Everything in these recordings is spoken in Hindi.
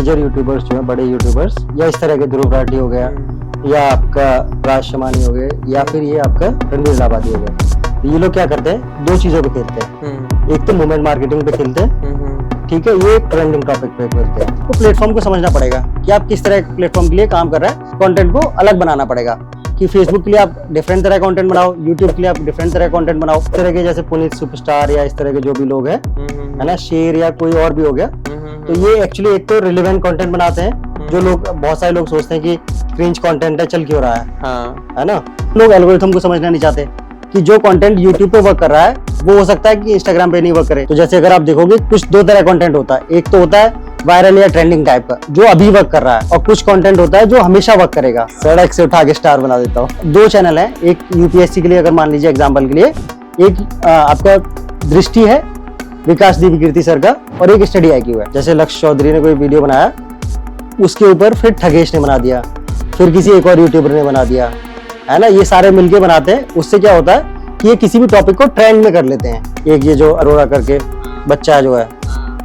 मेजर यूट्यूबर्स जो है, बड़े यूट्यूबर्स, या इस तरह के ध्रुव राठी हो गया, या आपका राज शमानी हो गए, या फिर ये आपका रणवीर इलाहाबादी हो गया, ये लोग क्या करते हैं, दो चीजों पे खेलते हैं। एक तो मूवमेंट मार्केटिंग पे खेलते हैं, ठीक है, ये ट्रेंडिंग टॉपिक पे खेलते हैं। तो प्लेटफॉर्म को समझना पड़ेगा कि आप किस तरह प्लेटफॉर्म के लिए काम कर रहे हैं। कंटेंट को अलग बनाना पड़ेगा कि फेसबुक के लिए आप डिफरेंट तरह कंटेंट बनाओ, यूट्यूब के लिए आप डिफरेंट तरह कंटेंट बनाओ। इस तरह के जैसे पुनीत सुपरस्टार या इस तरह के जो भी लोग हैं, है ना, शेर या कोई और भी हो गया, तो ये एक्चुअली एक तो रिलेवेंट कंटेंट बनाते हैं, जो लोग, बहुत सारे लोग सोचते हैं कि क्रिंज कंटेंट है, चल क्यों रहा है, है ना। लोग एल्गोरिथम को समझना नहीं चाहते कि जो कंटेंट यूट्यूब पे वर्क कर रहा है वो हो सकता है कि इंस्टाग्राम पे नहीं वर्क करे। तो जैसे अगर आप देखोगे, कुछ दो तरह कंटेंट होता है। एक तो होता है वायरल या ट्रेंडिंग टाइप का, जो अभी वर्क कर रहा है, और कुछ कंटेंट होता है जो हमेशा वर्क करेगा। सड़क से उठा के स्टार बना देता हूँ। दो चैनल है, एक यूपीएससी के लिए अगर मान लीजिए एग्जाम्पल के लिए, एक आपका दृष्टि है विकास दी विकृति सर का, और एक स्टडी IQ है। जैसे लक्ष्य चौधरी ने कोई वीडियो बनाया, उसके ऊपर फिर ठगेश ने बना दिया, फिर किसी एक और यूट्यूबर ने बना दिया, है ना। ये सारे मिलके बनाते हैं। उससे क्या होता है कि ये किसी भी टॉपिक को ट्रेंड में कर लेते हैं। एक ये जो अरोड़ा करके बच्चा जो है,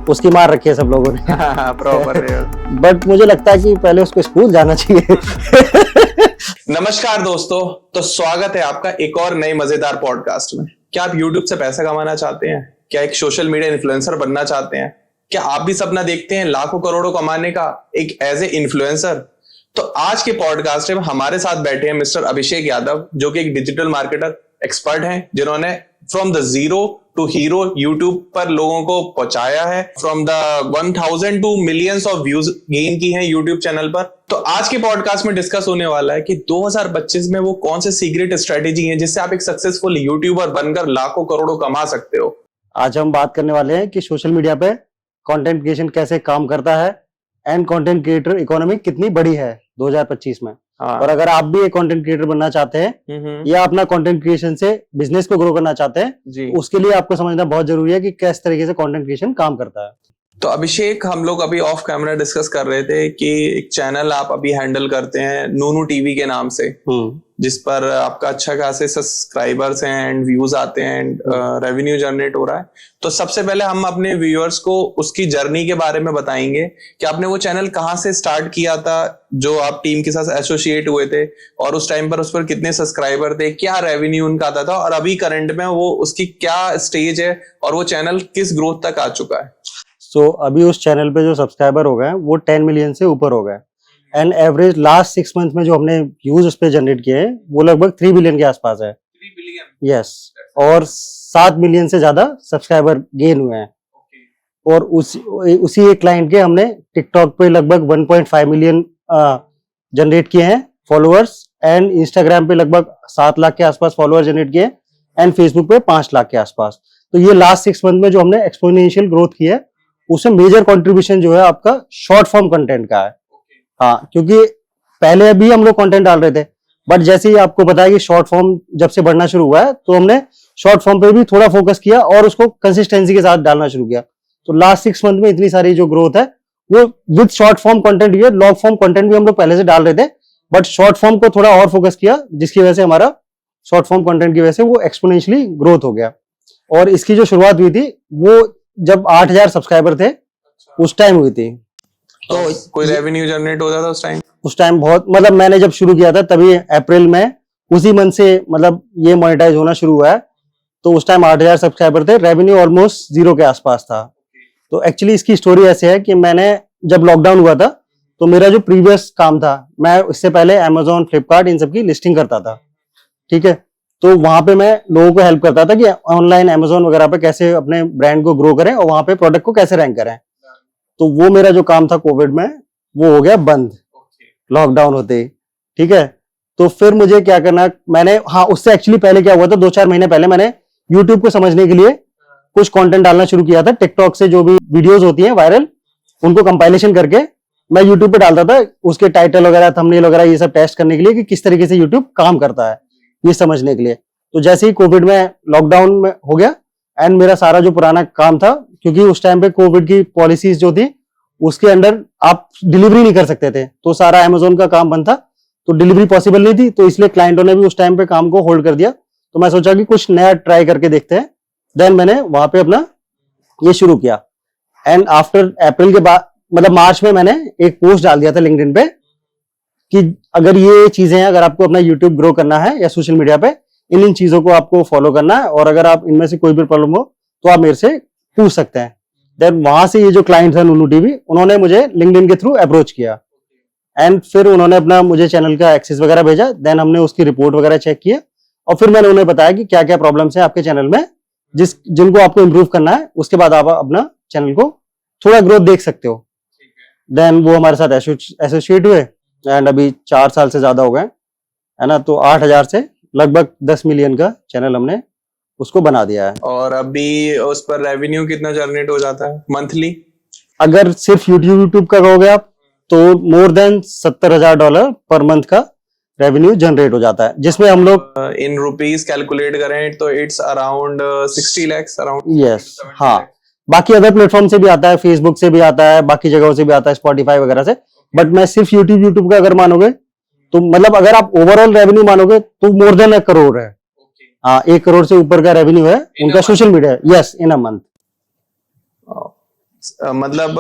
उसकी मार रखी है सब लोगों ने। प्रॉपर। बट मुझे लगता है कि पहले उसको स्कूल जाना चाहिए। नमस्कार दोस्तों, तो स्वागत है आपका एक और नए मजेदार पॉडकास्ट में। क्या आप YouTube से पैसा कमाना चाहते हैं? क्या एक सोशल मीडिया इन्फ्लुएंसर बनना चाहते हैं? क्या आप भी सपना देखते हैं लाखों करोड़ों कमाने का एक एज ए इन्फ्लुएंसर? तो आज के पॉडकास्ट में हमारे साथ बैठे हैं मिस्टर अभिषेक यादव, जो कि एक डिजिटल मार्केटर एक्सपर्ट हैं, जिन्होंने from the zero to hero YouTube पर लोगों को पहुंचाया है। From the 1000 to millions of views gain की हैं यूट्यूब चैनल पर। तो आज के पॉडकास्ट में डिस्कस होने वाला है कि 2025 में वो कौन से सीक्रेट स्ट्रेटेजी हैं जिससे आप एक सक्सेसफुल यूट्यूबर बनकर लाखों करोड़ों कमा सकते हो। आज हम बात करने वाले हैं कि सोशल मीडिया पे कंटेंट क्रिएशन कैसे काम करता है, एंड कंटेंट क्रिएटर इकोनॉमी कितनी बड़ी है 2025 में। और अगर आप भी एक कंटेंट क्रिएटर बनना चाहते हैं, या अपना कंटेंट क्रिएशन से बिजनेस को ग्रो करना चाहते हैं, तो उसके लिए आपको समझना बहुत जरूरी है कि किस तरीके से कंटेंट क्रिएशन काम करता है। तो अभिषेक, हम लोग अभी ऑफ कैमरा डिस्कस कर रहे थे कि एक चैनल आप अभी हैंडल करते हैं नूनू टीवी के नाम से, जिस पर आपका अच्छा खासे सब्सक्राइबर्स हैं एंड व्यूज आते हैं एंड रेवेन्यू जनरेट हो रहा है। तो सबसे पहले हम अपने व्यूअर्स को उसकी जर्नी के बारे में बताएंगे कि आपने वो चैनल कहाँ से स्टार्ट किया था, जो आप टीम के साथ एसोसिएट हुए थे, और उस टाइम पर उस पर कितने सब्सक्राइबर थे, क्या रेवेन्यू उनका आता था, और अभी करंट में वो उसकी क्या स्टेज है, और वो चैनल किस ग्रोथ तक आ चुका है। सो अभी उस चैनल पे जो सब्सक्राइबर हो गए वो 10 मिलियन से ऊपर हो गए, एंड एवरेज लास्ट 6 मंथ में जो हमने व्यूज उस पे जनरेट किए हैं वो लगभग 3 बिलियन के आसपास है। 3 बिलियन? यस। और 7 मिलियन से ज्यादा सब्सक्राइबर गेन हुए हैं। और उसी एक क्लाइंट के हमने टिकटॉक पे लगभग 1.5 मिलियन जनरेट किए हैं फॉलोअर्स, एंड इंस्टाग्राम पे लगभग 7 लाख के आसपास फॉलोअर जनरेट किए, एंड फेसबुक पे 5 लाख के आसपास। तो ये लास्ट 6 मंथ में जो हमने एक्सपोनेंशियल ग्रोथ की है, उसमें मेजर कंट्रीब्यूशन जो है आपका शॉर्ट फॉर्म कंटेंट का है। हाँ, क्योंकि पहले भी हम लोग कंटेंट डाल रहे थे, बट जैसे ही आपको बताया कि शॉर्ट फॉर्म जब से बढ़ना शुरू हुआ है, तो हमने शॉर्ट फॉर्म पे भी थोड़ा फोकस किया और उसको कंसिस्टेंसी के साथ डालना शुरू किया। तो लास्ट 6 मंथ में इतनी सारी जो ग्रोथ है वो विद शॉर्ट फॉर्म कंटेंट भी है। लॉन्ग फॉर्म कंटेंट भी हम लोग पहले से डाल रहे थे, बट शॉर्ट फॉर्म को थोड़ा और फोकस किया, जिसकी वजह से हमारा शॉर्ट फॉर्म कंटेंट की वजह से वो एक्सपोनेंशियली ग्रोथ हो गया। और इसकी जो शुरुआत हुई थी वो जब 8000 सब्सक्राइबर थे उस टाइम हुई थी। तो कोई रेवेन्यू जनरेट होता था उस टाइम बहुत, मतलब मैंने जब शुरू किया था तभी अप्रैल में, उसी मंथ से मतलब ये मोनेटाइज होना शुरू हुआ है। तो उस टाइम 8000 सब्सक्राइबर थे, रेवेन्यू ऑलमोस्ट 0 के आसपास था। तो एक्चुअली इसकी स्टोरी ऐसे है कि मैंने जब लॉकडाउन हुआ था, तो मेरा जो प्रीवियस काम था, मैं इससे पहले Amazon, फ्लिपकार्ट इन सब की लिस्टिंग करता था, ठीक है। तो वहां पे मैं लोगों को हेल्प करता था कि ऑनलाइन Amazon वगैरह पे कैसे अपने ब्रांड को ग्रो करें और वहां पे प्रोडक्ट को कैसे रैंक करें। तो वो मेरा जो काम था कोविड में, वो हो गया बंद लॉकडाउन होते ही, ठीक है। तो फिर मुझे क्या करना, मैंने, हाँ, उससे एक्चुअली पहले क्या हुआ था, 2-4 महीने पहले मैंने यूट्यूब को समझने के लिए कुछ कंटेंट डालना शुरू किया था। टिकटॉक से जो भी वीडियोस होती हैं वायरल, उनको कंपाइलेशन करके मैं यूट्यूब पे डालता था, उसके टाइटल वगैरह, थंबनेल वगैरह, ये सब टेस्ट करने के लिए कि किस तरीके से यूट्यूब काम करता है, ये समझने के लिए। तो जैसे ही कोविड में लॉकडाउन में हो गया, एंड मेरा सारा जो पुराना काम था, क्योंकि उस टाइम पे कोविड की पॉलिसीज जो थी उसके अंडर आप डिलीवरी नहीं कर सकते थे, तो सारा Amazon का काम बंद था, तो डिलीवरी पॉसिबल नहीं थी, तो इसलिए क्लाइंटों ने भी उस टाइम पे काम को होल्ड कर दिया। तो मैं सोचा कि कुछ नया ट्राई करके देखते हैं, देन मैंने वहां पे अपना ये शुरू किया। एंड आफ्टर अप्रैल के बाद मतलब मार्च में मैंने एक पोस्ट डाल दिया था लिंक्डइन पे कि अगर ये चीजें हैं, अगर आपको अपना यूट्यूब ग्रो करना है या सोशल मीडिया पे, इन चीजों को आपको फॉलो करना है, और अगर आप इनमें से कोई भी प्रॉब्लम हो तो आप मेरे से पूछ सकते हैं। देन वहां से ये जो क्लाइंट है नुनू टीवी, उन्होंने मुझे लिंक्डइन के थ्रू अप्रोच किया एंड फिर उन्होंने अपना मुझे चैनल का एक्सेस वगैरह भेजा। देन हमने उसकी रिपोर्ट वगैरह चेक किए और फिर मैंने उन्हें बताया कि क्या क्या प्रॉब्लम्स है आपके चैनल में, जिनको आपको इम्प्रूव करना है। उसके बाद आप अपना चैनल को थोड़ा ग्रोथ देख सकते हो। देन वो हमारे साथ एसोसिएट हुए एंड अभी 4 साल से ज्यादा हो गए, है ना। तो 8,000 से लगभग 10 मिलियन का चैनल हमने उसको बना दिया है। और अभी उस पर रेवेन्यू कितना जनरेट हो जाता है मंथली? अगर सिर्फ यूट्यूब का कहोगे आप तो मोर देन $70,000 पर मंथ का रेवेन्यू जनरेट हो जाता है, जिसमें हम लोग इन रुपीस कैलकुलेट करें तो it's around 60 lakhs around. Yes, हाँ। बाकी अदर प्लेटफॉर्म से भी आता है, फेसबुक से भी आता है, बाकी जगहों से भी आता है, स्पॉटिफाई वगैरह से। बट मैं सिर्फ यूट्यूब का अगर मानोगे तो मतलब अगर आप ओवरऑल रेवेन्यू मानोगे तो मोर देन 1 करोड़ है। हाँ, 1 करोड़ से ऊपर का रेवेन्यू है उनका social media. Yes, in a month. मतलब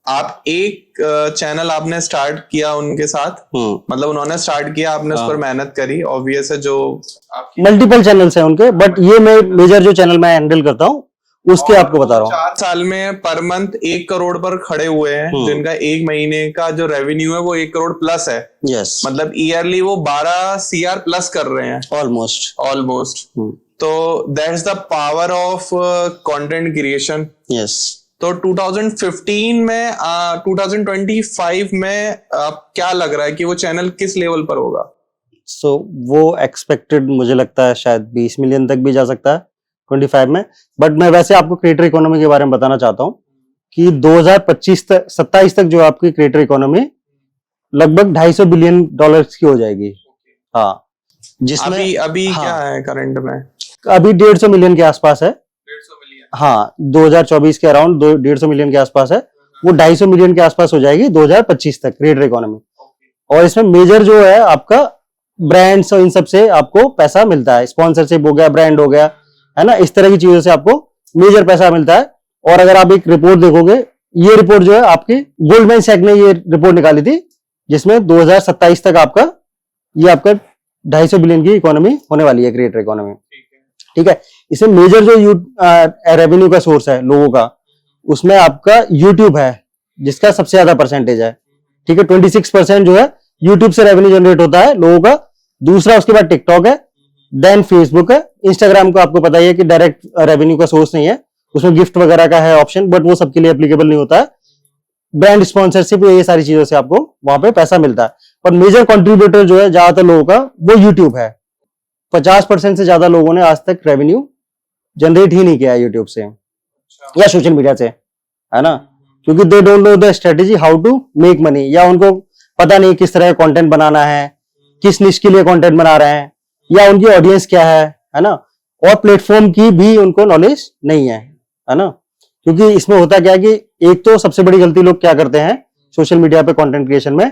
आप एक चैनल आपने स्टार्ट किया उनके साथ, मतलब उन्होंने स्टार्ट किया, आपने उस पर मेहनत करी। ऑब्वियस है, जो मल्टीपल चैनल्स हैं उनके, बट ये मैं मेजर जो चैनल मैं हैंडल करता हूँ उसके आपको बता रहा हूँ। 4 साल में पर मंथ 1 करोड़ पर खड़े हुए हैं, जिनका एक महीने का जो रेवेन्यू है वो 1 करोड़ प्लस है। यस, मतलब ईयरली वो 12 CR प्लस कर रहे हैं ऑलमोस्ट। तो that's the power of content creation. Yes. तो 2015 में 2025 में क्या लग रहा है कि वो चैनल किस लेवल पर होगा? वो एक्सपेक्टेड मुझे लगता है शायद 20 मिलियन तक भी जा सकता है 25 में। बट मैं वैसे आपको क्रिएटर इकोनॉमी के बारे में बताना चाहता हूँ कि 2027 तक जो आपकी क्रिएटर इकोनॉमी लगभग $250 बिलियन की हो जाएगी। हाँ, जिसमें अभी क्या है करंट में? अभी 150 मिलियन के आसपास है। 150 मिलियन? हाँ, 2024 के अराउंड 150 मिलियन के आसपास है। वो 250 मिलियन के आसपास हो जाएगी 2025 तक क्रिएटर इकोनॉमी। और इसमें मेजर जो है आपका ब्रांड्स और इन सब से आपको पैसा मिलता है। स्पॉन्सरशिप हो गया, ब्रांड हो गया, है ना, इस तरह की चीजों से आपको मेजर पैसा मिलता है। और अगर आप एक रिपोर्ट देखोगे, ये रिपोर्ट जो है आपकी गोल्डमैन सैक ने ये रिपोर्ट निकाली थी, जिसमें 2027 तक आपका 250 बिलियन की इकोनॉमी होने वाली है, क्रिएटर इकोनॉमी। ठीक है। इसमें मेजर जो रेवेन्यू का सोर्स है लोगों का, उसमें आपका यूट्यूब है जिसका सबसे ज्यादा परसेंटेज है। ठीक है, 26% जो है यूट्यूब से रेवेन्यू जनरेट होता है लोगों का। दूसरा उसके बाद टिकटॉक है, देन फेसबुक है। इंस्टाग्राम को आपको पता ही है कि डायरेक्ट रेवेन्यू का सोर्स नहीं है, उसमें गिफ्ट वगैरह का है ऑप्शन, बट वो सबके लिए एप्लीकेबल नहीं होता है। ब्रांड स्पॉन्सरशिप, ये सारी चीजों से आपको वहां पे पैसा मिलता है। पर मेजर कंट्रीब्यूटर जो है ज्यादातर लोगों का वो यूट्यूब है। 50% से ज्यादा लोगों ने आज तक रेवेन्यू जनरेट ही नहीं किया है यूट्यूब से या सोशल मीडिया से, है ना, क्योंकि they don't know the strategy how to make money, या उनको पता नहीं किस तरह का कंटेंट बनाना है, किस निश के लिए कंटेंट बना रहे हैं, या उनकी ऑडियंस क्या है ना। और प्लेटफॉर्म की भी उनको नॉलेज नहीं है ना। क्योंकि इसमें होता क्या है कि एक तो सबसे बड़ी गलती लोग क्या करते हैं सोशल मीडिया पे कंटेंट क्रिएशन में,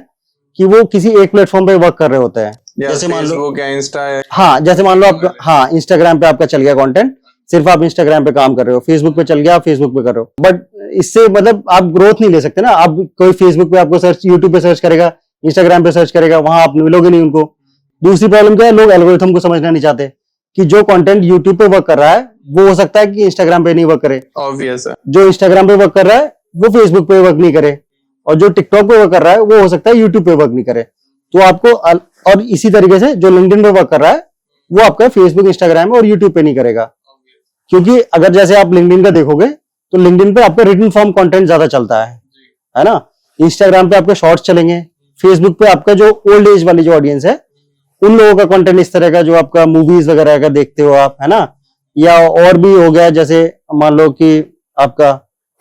कि वो किसी एक प्लेटफॉर्म पे वर्क कर रहे होते हैं। जैसे मान लो क्या इंस्टा है, हाँ, जैसे मान लो आप, हाँ, इंस्टाग्राम पे आपका चल गया कंटेंट, सिर्फ आप इंस्टाग्राम पे काम कर रहे हो, फेसबुक पे चल गया, आप फेसबुक पे कर रहे हो, बट इससे मतलब आप ग्रोथ नहीं ले सकते ना। आप कोई फेसबुक पे आपको सर्च, यूट्यूब पे सर्च करेगा, इंस्टाग्राम पे सर्च करेगा, वहां आप मिलोगे नहीं उनको। दूसरी प्रॉब्लम क्या है, लोग एल्गोरिथम को समझना नहीं चाहते कि जो कंटेंट यूट्यूब पे वर्क कर रहा है वो हो सकता है कि इंस्टाग्राम पे नहीं वर्क करे। ऑब्वियस है। जो इंस्टाग्राम पे वर्क कर रहा है वो फेसबुक पे वर्क नहीं करे, और जो टिकटॉक पे वर्क कर रहा है वो हो सकता है यूट्यूब पे वर्क नहीं करे। तो आपको, और इसी तरीके से जो लिंक्डइन पे वर्क कर रहा है वो आपका फेसबुक, इंस्टाग्राम और यूट्यूब पे नहीं करेगा। क्योंकि अगर जैसे आप लिंक्डइन का देखोगे तो लिंक्डइन पे आपका रिटन फॉर्म कंटेंट ज्यादा चलता है ना। इंस्टाग्राम पे आपके शॉर्ट्स चलेंगे, फेसबुक पे आपका जो ओल्ड एज वाली जो ऑडियंस है उन लोगों का कंटेंट इस तरह का जो आपका मूवीज वगैरह का देखते हो आप, है ना। या और भी हो गया, जैसे मान लो कि आपका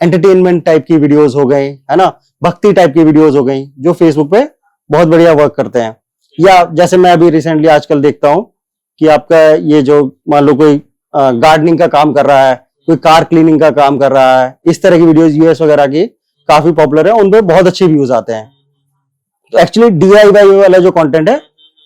एंटरटेनमेंट टाइप की वीडियोस हो गई, है ना, भक्ति टाइप की वीडियोस हो गई, जो फेसबुक पे बहुत बढ़िया वर्क करते हैं। या जैसे मैं अभी रिसेंटली आजकल देखता हूं कि आपका ये जो मान लो कोई गार्डनिंग का काम कर रहा है, कोई कार क्लीनिंग का काम कर रहा है, इस तरह की वीडियोस यूएस वगैरह की काफी पॉपुलर है, उन पे बहुत अच्छे व्यूज आते हैं। तो एक्चुअली DIY वाला जो कंटेंट है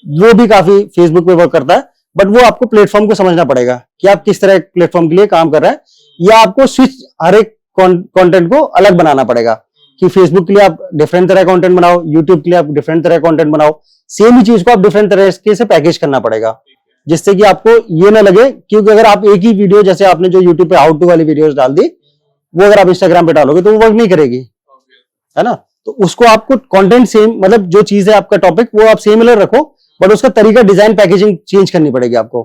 वो भी काफी फेसबुक पे वर्क करता है, बट वो आपको प्लेटफॉर्म को समझना पड़ेगा कि आप किस तरह प्लेटफॉर्म के लिए काम कर रहे हैं, या आपको स्विच हर एक कंटेंट को अलग बनाना पड़ेगा कि फेसबुक के लिए आप डिफरेंट तरह का कंटेंट बनाओ, यूट्यूब के लिए आप डिफरेंट तरह का कंटेंट बनाओ, सेम ही चीज को आप डिफरेंट तरह से पैकेज करना पड़ेगा, जिससे कि आपको ये ना लगे, क्योंकि अगर आप एक ही वीडियो, जैसे आपने जो यूट्यूब पे हाउ टू वाली वीडियोस डाल दी, वो अगर आप इंस्टाग्राम पे डालोगे तो वो वर्क नहीं करेगी, है ना। तो उसको आपको कंटेंट सेम, मतलब जो चीज है आपका टॉपिक वो आप सिमिलर रखो, बट उसका तरीका, डिजाइन, पैकेजिंग चेंज करनी पड़ेगी आपको,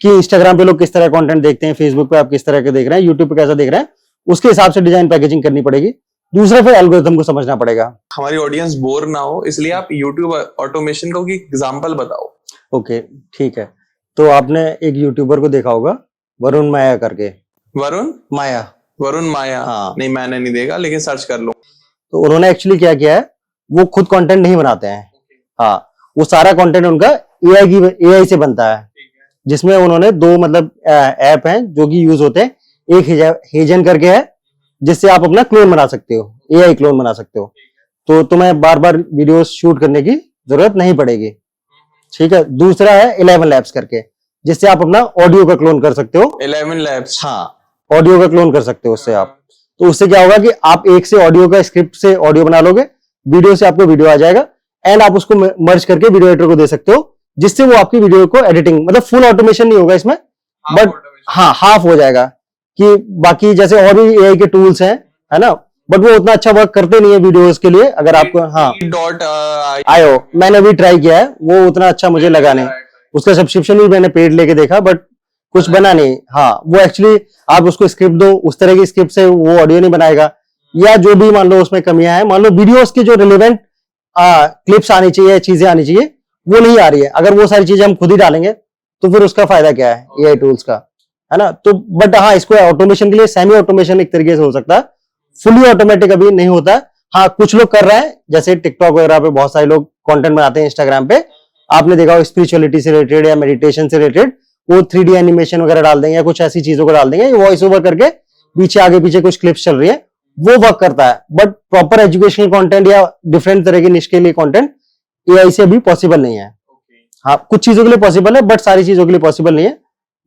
कि इंस्टाग्राम पे लोग किस तरह कंटेंट देखते हैं, फेसबुक पे आप किस तरह के देख रहे हैं, यूट्यूब पे कैसा देख रहे हैं, उसके हिसाब से डिजाइन पैकेजिंग करनी पड़ेगी। दूसरा फिर एल्गोरिथम को समझना पड़ेगा। हमारी ऑडियंस बोर ना हो, इसलिए आप यूट्यूब ऑटोमेशन का कोई एग्जांपल बताओ। ओके, ठीक है। तो आपने एक यूट्यूबर को देखा होगा, वरुण माया करके। वरुण माया? हाँ। नहीं, मैंने नहीं देखा, लेकिन सर्च कर लो। तो उन्होंने एक्चुअली क्या किया है, वो खुद कंटेंट नहीं बनाते हैं। हाँ, वो सारा कंटेंट उनका एआई से बनता है, जिसमें उन्होंने दो मतलब ऐप हैं जो कि यूज होते हैं। एक हेजन करके है, जिससे आप अपना क्लोन बना सकते हो, एआई क्लोन बना सकते हो, तो तुम्हें बार बार वीडियो शूट करने की जरूरत नहीं पड़ेगी, ठीक है। दूसरा है 11 लैब्स करके, जिससे आप अपना ऑडियो का क्लोन कर सकते हो। 11 लैब्स? हाँ, ऑडियो का क्लोन कर सकते हो उससे आप। तो उससे क्या होगा कि आप एक से ऑडियो का स्क्रिप्ट से ऑडियो बना लोगे, वीडियो से आपको वीडियो आ जाएगा, एंड आप उसको मर्ज करके वीडियो एडिटर को दे सकते हो, जिससे वो आपकी वीडियो को एडिटिंग, मतलब फुल ऑटोमेशन नहीं होगा इसमें, बट हाँ हाफ हो जाएगा। कि बाकी जैसे और भी एआई के टूल्स हैं, है ना, बट वो उतना अच्छा वर्क करते नहीं है वीडियोस के लिए। अगर आपको हाँ आयो, मैंने भी ट्राई किया है, वो उतना अच्छा मुझे लगा नहीं। उसका सब्सक्रिप्शन भी मैंने पेड लेके देखा, बट कुछ बना नहीं। हाँ, वो एक्चुअली आप उसको स्क्रिप्ट दो, उस तरह की स्क्रिप्ट से वो ऑडियो नहीं बनाएगा, या जो भी मान लो उसमें कमियां हैं, मान लो वीडियोस के जो रिलेवेंट क्लिप्स आनी चाहिए, चीजें आनी चाहिए, वो नहीं आ रही है। अगर वो सारी चीजें हम खुद ही डालेंगे तो फिर उसका फायदा क्या है एआई टूल्स का, है ना। तो बट हाँ, इसको ऑटोमेशन के लिए सेमी ऑटोमेशन एक तरीके से हो सकता है, फुली ऑटोमेटिक अभी नहीं होता है। हाँ, कुछ लोग कर रहे हैं, जैसे टिकटॉक वगैरह पे बहुत सारे लोग कंटेंट बनाते हैं, इंस्टाग्राम पे आपने देखा हो, स्पिरिचुअलिटी से रिलेटेड या मेडिटेशन से रिलेटेड, वो 3D एनिमेशन वगैरह डाल देंगे या कुछ ऐसी चीजों को डाल देंगे, वॉइस ओवर करके पीछे आगे पीछे कुछ क्लिप्स चल रही है, वो वर्क करता है। बट प्रॉपर एजुकेशनल कंटेंट या डिफरेंट तरह की निश के लिए कंटेंट एआई से अभी पॉसिबल नहीं है। हाँ, कुछ चीजों के लिए पॉसिबल है, बट सारी चीजों के लिए पॉसिबल नहीं है।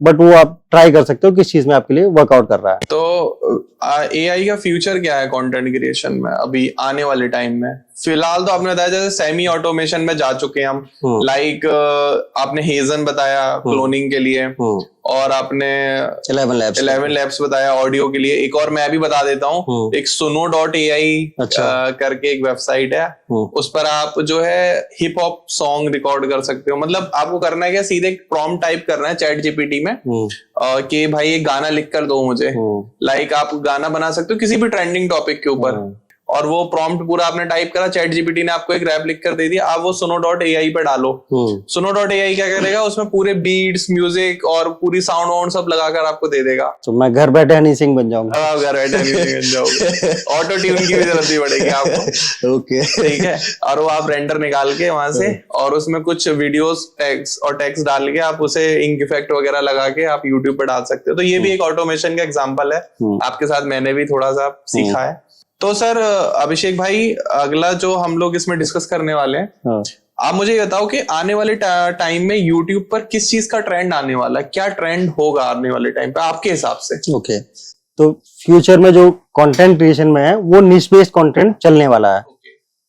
बट वो आप ट्राई कर सकते हो किस चीज में आपके लिए वर्कआउट कर रहा है। तो एआई का फ्यूचर क्या है कंटेंट क्रिएशन में अभी आने वाले टाइम में? फिलहाल तो आपने बताया जैसे सेमी ऑटोमेशन में जा चुके हैं हम, लाइक आपने हेजन बताया क्लोनिंग के लिए, और आपने 11 लैब्स बताया ऑडियो के लिए। एक और मैं भी बता देता हूँ, एक suno.ai करके एक वेबसाइट है, उस पर आप जो है हिप हॉप सॉन्ग रिकॉर्ड कर सकते हो। मतलब आपको करना है क्या, सीधे प्रॉम्प्ट टाइप करना है चैट जीपीटी में कि भाई एक गाना लिख कर दो मुझे, लाइक आप गाना बना सकते हो किसी भी ट्रेंडिंग टॉपिक के ऊपर, और वो प्रॉम्प्ट पूरा आपने टाइप करा, चैट जीपीटी ने आपको एक रैप लिख कर दे दिया, आप वो suno.ai पे डालो। suno.ai क्या करेगा, उसमें पूरे बीट्स, म्यूजिक और पूरी साउंड वाउंड सब लगाकर आपको दे देगा। तो मैं घर बैठे हनी सिंह बन जाऊंगा। घर बैठे हनी सिंह बन जाओगे, ऑटो ट्यून की भी जरूरत नहीं पड़ेगी आपको। ओके, ठीक है। और वो आप रेंडर निकाल के वहां से, और उसमें कुछ वीडियोस टेक्स्ट डाल के आप उसे इंक इफेक्ट वगैरह लगा के आप यूट्यूब पे डाल सकते हो। तो ये भी एक ऑटोमेशन का एग्जाम्पल है, आपके साथ मैंने भी थोड़ा सा सीखा है। तो सर अभिषेक भाई, अगला जो हम लोग इसमें डिस्कस करने वाले हैं, आप मुझे ये बताओ कि आने वाले टाइम में यूट्यूब पर किस चीज का ट्रेंड आने वाला है, क्या ट्रेंड होगा आने वाले टाइम पे आपके हिसाब से? ओके, तो फ्यूचर में जो कंटेंट क्रिएशन में है वो निश बेस्ड कंटेंट चलने वाला है,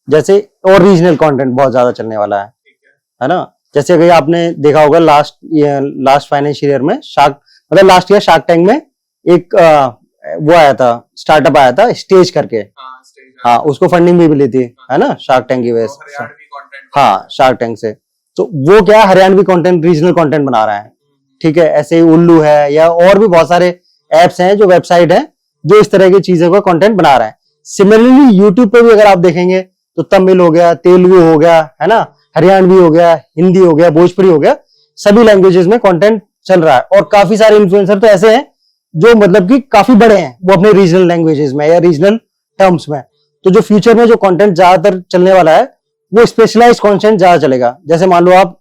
जैसे और रीजनल कंटेंट बहुत ज्यादा चलने वाला है ना। जैसे अगर आपने देखा होगा लास्ट फाइनेंशियल ईयर में लास्ट ईयर शार्क टैंक में एक वो आया था, स्टार्टअप आया था स्टेज करके। हाँ, उसको फंडिंग भी मिली थी, है ना, शार्क टैंक की वजह से। हाँ, शार्क टैंक से। तो वो क्या हरियाणवी कंटेंट, रीजनल कंटेंट बना रहा है, ठीक है। ऐसे ही उल्लू है, या और भी बहुत सारे एप्स हैं, जो वेबसाइट है, जो इस तरह की चीजों का कंटेंट बना रहा है। सिमिलरली यूट्यूब पे भी अगर आप देखेंगे तो तमिल हो गया, तेलुगु हो गया, है ना, हरियाणवी हो गया, हिंदी हो गया, भोजपुरी हो गया, सभी लैंग्वेजेस में कंटेंट चल रहा है। और काफी सारे इन्फ्लुएंसर तो ऐसे हैं जो मतलब कि काफी बड़े हैं, वो अपने रीजनल लैंग्वेजेस में या रीजनल टर्म्स में। तो जो फ्यूचर में जो कंटेंट ज्यादातर चलने वाला है, वो स्पेशलाइज्ड कंटेंट ज्यादा चलेगा। जैसे मान लो आप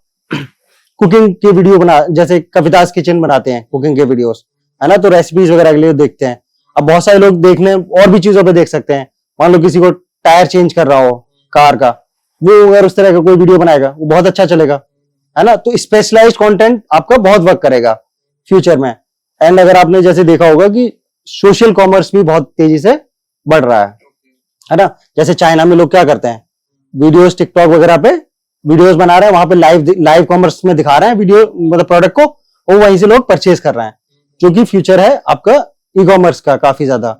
कुकिंग की वीडियो बना, जैसे कवितास किचन बनाते हैं कुकिंग के वीडियोस, है ना, तो रेसिपीज वगैरह के लिए देखते हैं। अब बहुत सारे लोग देखने और भी चीजों पे देख सकते हैं। मान लो किसी को टायर चेंज कर रहा हो कार का, वो अगर उस तरह का कोई वीडियो बनाएगा, वो बहुत अच्छा चलेगा, है ना। तो स्पेशलाइज्ड कंटेंट आपका बहुत वर्क करेगा फ्यूचर में। एंड अगर आपने जैसे देखा होगा कि सोशल कॉमर्स भी बहुत तेजी से बढ़ रहा है ना। जैसे चाइना में लोग क्या करते हैं, वीडियोस टिकटॉक वगैरह पे वीडियोस बना रहे हैं, वहां पे लाइव कॉमर्स में दिखा रहे हैं वीडियो, मतलब प्रोडक्ट को, और वहीं से लोग परचेज कर रहे हैं, जो कि फ्यूचर है आपका ई कॉमर्स का काफी ज्यादा,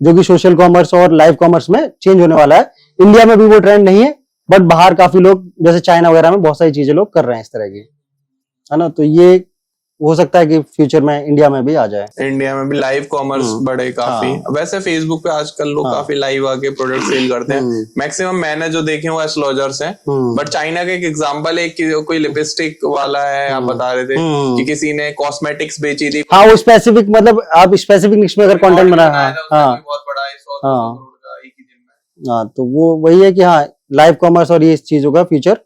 जो कि सोशल कॉमर्स और लाइव कॉमर्स में चेंज होने वाला है। इंडिया में भी वो ट्रेंड नहीं है, बट बाहर काफी लोग जैसे चाइना वगैरह में बहुत सारी चीजें लोग कर रहे हैं इस तरह की, है ना। तो ये हो सकता है कि फ्यूचर में इंडिया में भी आ जाए। इंडिया में भी लाइव कॉमर्स बढ़े काफी। हाँ। वैसे फेसबुक पे आजकल लोग काफी लाइव आके प्रोडक्ट सेल करते हैं। मैक्सिमम मैंने जो देखे वो एस्ट्रोलॉजर्स हैं, बट चाइना का एक एग्जांपल है कि कोई लिपस्टिक वाला है, आप बता रहे थे कि किसी ने कॉस्मेटिक्स बेची थी। हाँ, वो स्पेसिफिक, मतलब आप स्पेसिफिक निश में अगर कंटेंट बना, हाँ बहुत बड़ा है, 100 करोड़ का एक ही दिन में। हाँ, तो वो वही है कि हाँ, लाइव कॉमर्स और ये चीजों का फ्यूचर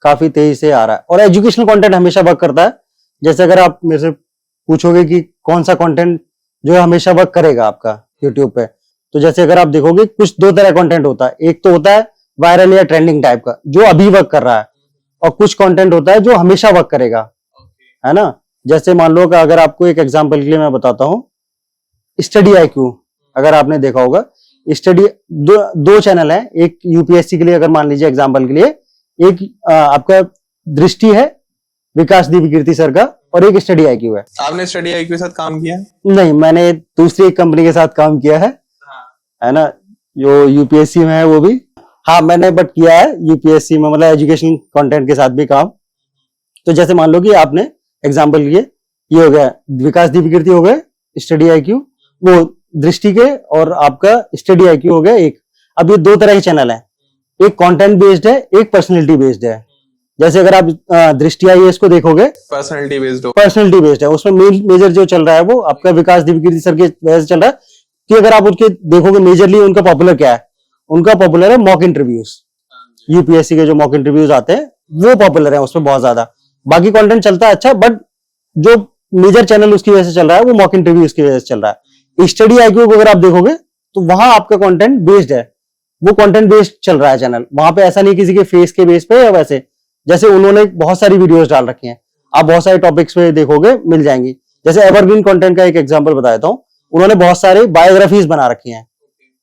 काफी तेजी से आ रहा है। और एजुकेशनल कंटेंट हमेशा वर्क करता है। जैसे अगर आप मेरे से पूछोगे कि कौन सा कंटेंट जो है हमेशा वर्क करेगा आपका यूट्यूब पे, तो जैसे अगर आप देखोगे कुछ दो तरह कंटेंट होता है। एक तो होता है वायरल या ट्रेंडिंग टाइप का, जो अभी वर्क कर रहा है, और कुछ कंटेंट होता है जो हमेशा वर्क करेगा, है ना। जैसे मान लो कि अगर आपको एक एग्जांपल के लिए मैं बताता हूँ, स्टडी IQ, अगर आपने देखा होगा, स्टडी दो चैनल है, एक यूपीएससी के लिए अगर मान लीजिए एग्जांपल के लिए, एक आपका दृष्टि है विकास दी विकृति सर का, और एक स्टडी IQ है। आपने स्टडी IQ के साथ काम किया? नहीं, मैंने दूसरी एक कंपनी के साथ काम किया है, है ना, जो यूपीएससी में है वो भी। हाँ, मैंने बट किया है यूपीएससी में, मतलब एजुकेशन कंटेंट के साथ भी काम। तो जैसे मान लो कि आपने एग्जांपल लिए, ये हो गया विकास दी विकृति हो गए, स्टडी IQ, वो दृष्टि के, और आपका स्टडी IQ हो गया एक। अब ये दो तरह के चैनल है, एक कंटेंट बेस्ड है, एक पर्सनैलिटी बेस्ड है। जैसे अगर आप दृष्टि IAS को देखोगे, पर्सनैलिटी बेस्ड है, उसमें मेजर जो चल रहा है वो आपका विकास दी विकृति सर के वजह से चल रहा है। कि अगर आप उसके देखोगे मेजरली उनका पॉपुलर क्या है, उनका पॉपुलर है मॉक इंटरव्यूज। यूपीएससी के जो मॉक इंटरव्यूज आते हैं वो पॉपुलर है उसमें बहुत ज्यादा। बाकी कंटेंट चलता है अच्छा, बट जो मेजर चैनल उसकी वजह से चल रहा है वो मॉक इंटरव्यूज की वजह से चल रहा है। स्टडी IQ को अगर आप देखोगे तो वहां आपका कंटेंट बेस्ड है, वो कंटेंट बेस्ड चल रहा है चैनल। वहां पे ऐसा नहीं किसी के फेस के बेस पे, या वैसे जैसे उन्होंने बहुत सारी वीडियोस डाल रखी हैं, आप बहुत सारे टॉपिक्स पे देखोगे मिल जाएंगी। जैसे एवरग्रीन कंटेंट का एक एग्जांपल बताता हूँ, उन्होंने बहुत सारे बायोग्राफीज बना रखी हैं।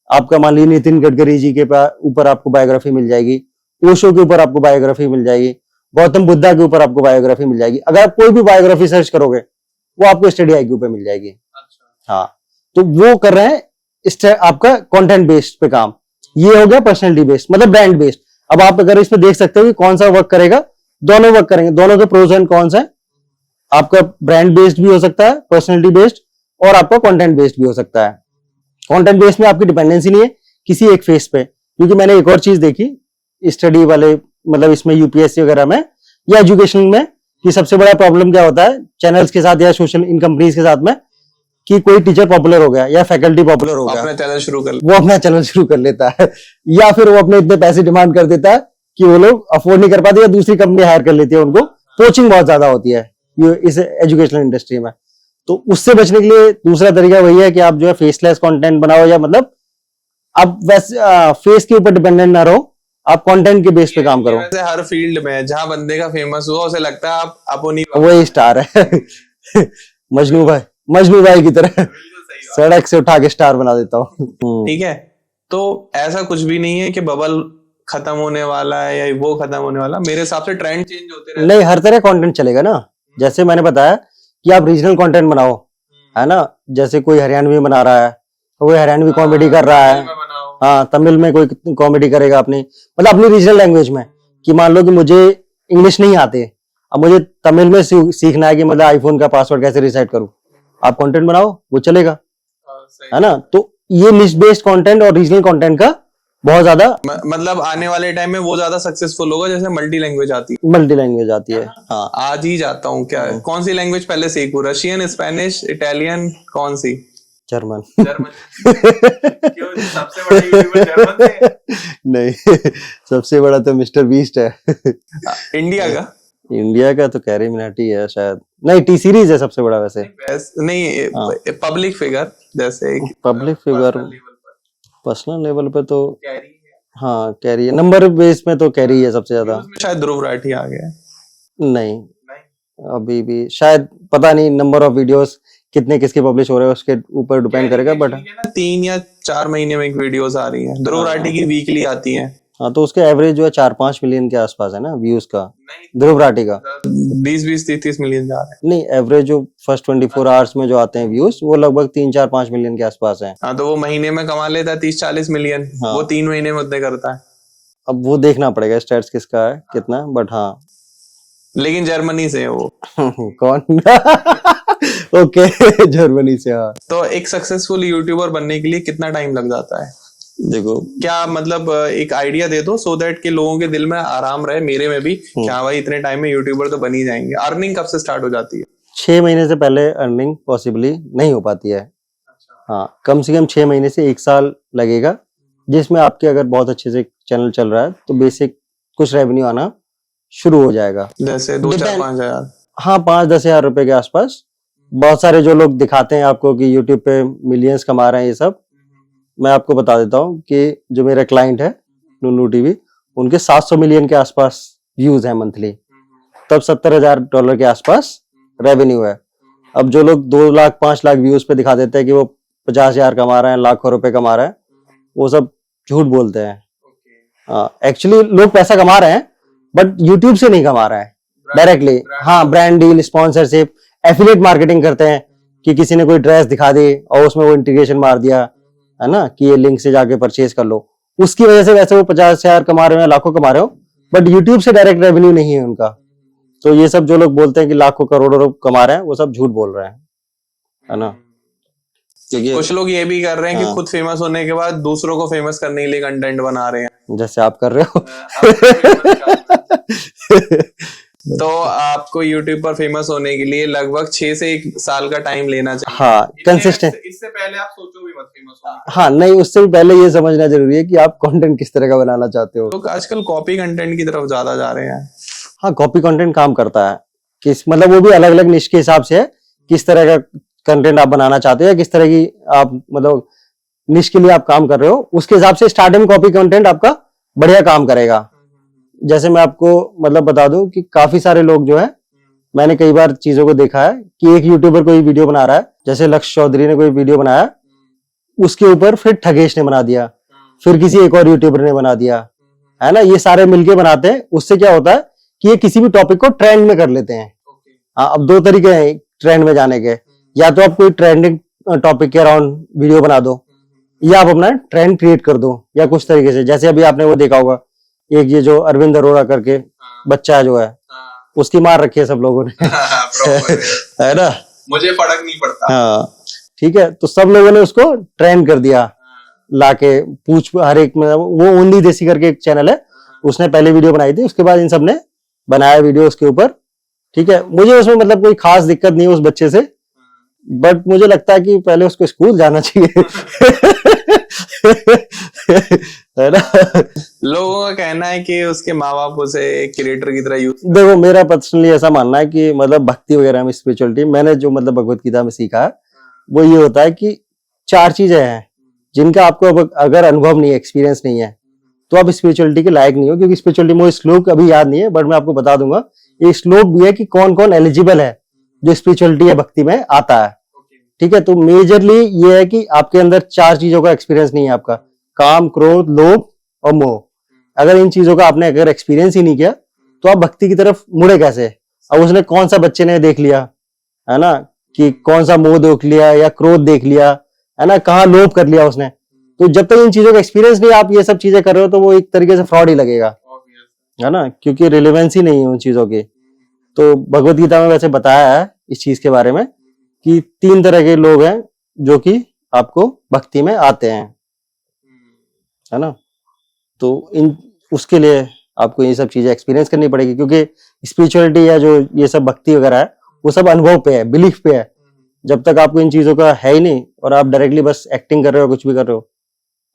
आपका मान लीजिए नितिन गडकरी जी के ऊपर आपको बायोग्राफी मिल जाएगी, ओशो के ऊपर आपको बायोग्राफी मिल जाएगी, गौतम बुद्धा के ऊपर आपको बायोग्राफी मिल जाएगी। अगर आप कोई भी बायोग्राफी सर्च करोगे वो आपको स्टडी IQ पे मिल जाएगी। हाँ, तो वो कर रहे हैं आपका कंटेंट बेस्ड पे काम। ये हो गया पर्सनैलिटी बेस्ड, मतलब ब्रांड बेस्ड। अब आप अगर इसमें देख सकते हो कि कौन सा वर्क करेगा, दोनों वर्क करेंगे, दोनों के प्रोज एंड कॉन्स है। आपका ब्रांड बेस्ड भी हो सकता है, पर्सनैलिटी बेस्ड, और आपका कंटेंट बेस्ड भी हो सकता है। कंटेंट बेस्ड में आपकी डिपेंडेंसी नहीं है किसी एक फेस पे, क्योंकि मैंने एक और चीज देखी स्टडी वाले, मतलब इसमें यूपीएससी वगैरह में या एजुकेशन में, कि सबसे बड़ा प्रॉब्लम क्या होता है चैनल्स के साथ या सोशल इन कंपनीज के साथ में, कि कोई टीचर पॉपुलर हो गया या फैकल्टी पॉपुलर हो गया, अपना चैनल शुरू कर वो अपना चैनल शुरू कर लेता है, या फिर वो अपने इतने पैसे डिमांड कर देता है कि वो लोग अफोर्ड नहीं कर पाते, या दूसरी कंपनी हायर कर लेती है उनको। पोचिंग बहुत ज्यादा होती है इस एजुकेशनल इंडस्ट्री में। तो उससे बचने के लिए दूसरा तरीका वही है कि आप जो है फेसलेस कंटेंट बनाओ, या मतलब आप वैसे फेस के ऊपर डिपेंडेंट ना रहो, आप कंटेंट के बेस पे काम करो। वैसे हर फील्ड में जहां बंदे का फेमस हुआ उसे लगता है आप उन्हीं वही स्टार है। मजनू भाई की तरह सड़क से उठा के स्टार बना देता हूँ। ठीक है, तो ऐसा कुछ भी नहीं है कि बबल खत्म होने वाला है या वो खत्म होने वाला। मेरे हिसाब से ट्रेंड चेंज होते रहते हैं। नहीं, हर तरह कंटेंट चलेगा ना। जैसे मैंने बताया कि आप रीजनल कंटेंट बनाओ, है ना। जैसे कोई हरियाणवी बना रहा है, कोई हरियाणवी कॉमेडी कर रहा है, हाँ, तमिल में कोई कॉमेडी करेगा अपनी, मतलब अपनी रीजनल लैंग्वेज में। कि मान लो कि मुझे इंग्लिश नहीं आते, अब मुझे तमिल में सीखना है कि मतलब आईफोन का पासवर्ड कैसे रिसेट करूं, आप कंटेंट बनाओ, वो चलेगा, है ना। तो ये निश बेस्ड कंटेंट और रीजनल कंटेंट का बहुत ज्यादा, मतलब आने वाले टाइम में वो ज्यादा सक्सेसफुल होगा जैसे मल्टी लैंग्वेज आती है। हाँ, आज ही जाता हूँ। क्या कौन सी लैंग्वेज पहले सीखूं? रशियन, स्पेनिश, इटालियन, कौन सी? जर्मन। क्यों? सबसे बड़ा यूट्यूबर जर्मन से? नहीं, सबसे बड़ा तो मिस्टर बीस्ट है। इंडिया का तो कैरी मिनाटी है शायद, नहीं, टी सीरीज है सबसे बड़ा वैसे। नहीं, पब्लिक फिगर, जैसे पब्लिक फिगर पर्सनल लेवल पे तो हाँ कैरी है, नंबर बेस में तो कैरी है सबसे ज्यादा। शायद ध्रुव राठी आ गया। नहीं, अभी भी शायद, पता नहीं, नंबर ऑफ वीडियोस कितने किसके पब्लिश हो रहे हैं उसके ऊपर डिपेंड करेगा। बट 3 या 4 महीने में एक वीडियोस आ रही है, ध्रुव राठी की वीकली आती है। हाँ, तो उसके एवरेज जो है 4-5 मिलियन के आसपास है ना व्यूज का, ध्रुव राठी का 20-20, 30-30 मिलियन जा रहे हैं। नहीं, एवरेज जो फर्स्ट 24 आवर्स में जो आते हैं व्यूज वो लगभग 3-4-5 मिलियन के आसपास है। हाँ, तो वो महीने में कमा लेता है 30-40 मिलियन। हाँ। वो 3 महीने में उतने करता है। अब वो देखना पड़ेगा स्टैट्स किसका है कितना, बट हाँ। लेकिन जर्मनी से है वो। कौन? ओके, जर्मनी से। हाँ, तो एक सक्सेसफुल यूट्यूबर बनने के लिए कितना टाइम लग जाता है? देखो क्या मतलब एक आइडिया दे दो सो दैट कि लोगों के दिल में आराम रहे, मेरे में भी, क्या भाई इतने टाइम में यूट्यूबर तो बन ही जाएंगे। अर्निंग कब से स्टार्ट हो जाती है? 6 महीने से पहले अर्निंग पॉसिबली नहीं हो पाती है। हाँ, कम से कम 6 महीने से 1 साल लगेगा, जिसमें आपके अगर बहुत अच्छे से चैनल चल रहा है तो बेसिक कुछ रेवेन्यू आना शुरू हो जाएगा। जैसे 2-4-5 हजार। हाँ, 5-10 हजार रुपए के आसपास। बहुत सारे जो लोग दिखाते हैं आपको कि यूट्यूब पे मिलियंस कमा रहे हैं, ये सब मैं आपको बता देता हूँ कि जो मेरा क्लाइंट है नूनू टीवी, उनके 700 मिलियन के आसपास व्यूज हैं मंथली, तब $70,000 के आसपास रेवेन्यू है। अब जो लोग 2 लाख 5 लाख व्यूज पे दिखा देते हैं कि वो 50,000 कमा रहे हैं, लाखों रुपए कमा रहे हैं, वो सब झूठ बोलते हैं। एक्चुअली लोग पैसा कमा रहे हैं बट यूट्यूब से नहीं कमा रहे हैं डायरेक्टली। हाँ, brand deal, sponsorship, affiliate marketing करते हैं कि किसी ने कोई ड्रेस दिखा दी और उसमें वो इंटीग्रेशन मार दिया है ना कि ये लिंक से जाके परचेज कर लो, उसकी वजह से वैसे वो 50,000 कमा रहे हो या लाखों कमा रहे हो, बट यूट्यूब से डायरेक्ट रेवेन्यू नहीं है उनका। तो ये सब जो लोग बोलते हैं कि लाखों करोड़ों कमा रहे हैं, वो सब झूठ बोल रहे हैं, है ना। क्योंकि कुछ लोग ये भी कर रहे हैं कि खुद फेमस होने के बाद दूसरों को फेमस करने के लिए कंटेंट बना रहे हैं, जैसे आप कर रहे हो। तो आपको यूट्यूब पर फेमस होने के लिए लगभग 6 से 1 साल का टाइम लेना चाहिए। हाँ, कंसिस्टेंट। इससे पहले आप सोचो भी मत फेमस होने। हाँ, नहीं, उससे भी पहले ये समझना जरूरी है कि आप कंटेंट किस तरह का बनाना चाहते हो। लोग आजकल कॉपी कंटेंट की तरफ ज्यादा जा रहे हैं। हाँ, कॉपी कंटेंट काम करता है, किस मतलब वो भी अलग अलग निश के हिसाब से है, किस तरह का कंटेंट आप बनाना चाहते हो या किस तरह की आप मतलब निश के लिए आप काम कर रहे हो, उसके हिसाब से स्टार्टिंग कॉपी कंटेंट आपका बढ़िया काम करेगा। जैसे मैं आपको मतलब बता दूं कि काफी सारे लोग जो है, मैंने कई बार चीजों को देखा है कि एक यूट्यूबर कोई वीडियो बना रहा है, जैसे लक्ष्य चौधरी ने कोई वीडियो बनाया, उसके ऊपर फिर ठगेश ने बना दिया, फिर किसी एक और यूट्यूबर ने बना दिया, है ना। ये सारे मिलके बनाते हैं, उससे क्या होता है कि ये किसी भी टॉपिक को ट्रेंड में कर लेते हैं। हाँ, अब 2 तरीके हैं ट्रेंड में जाने के, या तो आप कोई ट्रेंडिंग टॉपिक के अराउंड वीडियो बना दो, या आप अपना ट्रेंड क्रिएट कर दो, या कुछ तरीके से। जैसे अभी आपने वो देखा होगा, एक ये जो अरविंद अरोड़ा करके बच्चा जो है, उसकी मार रखी है सब लोगों ने। है ना, मुझे फर्क नहीं पड़ता। हाँ, ठीक है, तो सब लोगों ने उसको ट्रेंड कर दिया लाके पूछ हर एक में। वो ओनली देसी करके एक चैनल है, उसने पहले वीडियो बनाई थी, उसके बाद इन सब ने बनाया वीडियो उसके ऊपर। ठीक है, मुझे उसमें मतलब कोई खास दिक्कत नहीं है उस बच्चे से, बट मुझे लगता है कि पहले उसको स्कूल जाना चाहिए। है ना। लोगों का कहना है कि उसके माँ बाप उसे क्रिएटर की तरह यूज। देखो, मेरा पर्सनली ऐसा मानना है कि मतलब भक्ति वगैरह में, स्पिरिचुअलिटी, मैंने जो मतलब भगवत गीता में सीखा है वो ये होता है कि 4 चीजें हैं जिनका आपको अगर अनुभव नहीं है, एक्सपीरियंस नहीं है, तो आप स्पिरिचुअलिटी के लायक नहीं हो। क्योंकि स्पिरिचुअलिटी, मुझे श्लोक अभी याद नहीं है, बट मैं आपको बता दूंगा, एक श्लोक भी है कि कौन कौन एलिजिबल है जो स्पिरिचुअलिटी या भक्ति में आता है। ठीक है, तो मेजरली ये है कि आपके अंदर 4 चीजों का एक्सपीरियंस नहीं है आपका, काम, क्रोध, लोभ और मोह। अगर इन चीजों का आपने अगर एक्सपीरियंस ही नहीं किया तो आप भक्ति की तरफ मुड़े कैसे। अब उसने कौन सा बच्चे ने देख लिया, है ना, कि कौन सा मोह देख लिया या क्रोध देख लिया, है ना, कहाँ लोभ कर लिया उसने। तो जब तक इन चीजों का एक्सपीरियंस नहीं, आप ये सब चीजें कर रहे हो, तो वो एक तरीके से फ्रॉड ही लगेगा, है ना, क्योंकि रिलेवेंस ही नहीं है उन चीजों की। तो भगवत गीता में वैसे बताया है इस चीज के बारे में कि 3 तरह के लोग हैं जो कि आपको भक्ति में आते हैं, है ना। तो इन उसके लिए आपको ये सब चीजें एक्सपीरियंस करनी पड़ेगी, क्योंकि स्पिरिचुअलिटी या जो ये सब भक्ति वगैरह है वो सब अनुभव पे है, बिलीफ पे है। जब तक आपको इन चीजों का है ही नहीं और आप डायरेक्टली बस एक्टिंग कर रहे हो, कुछ भी कर रहे हो,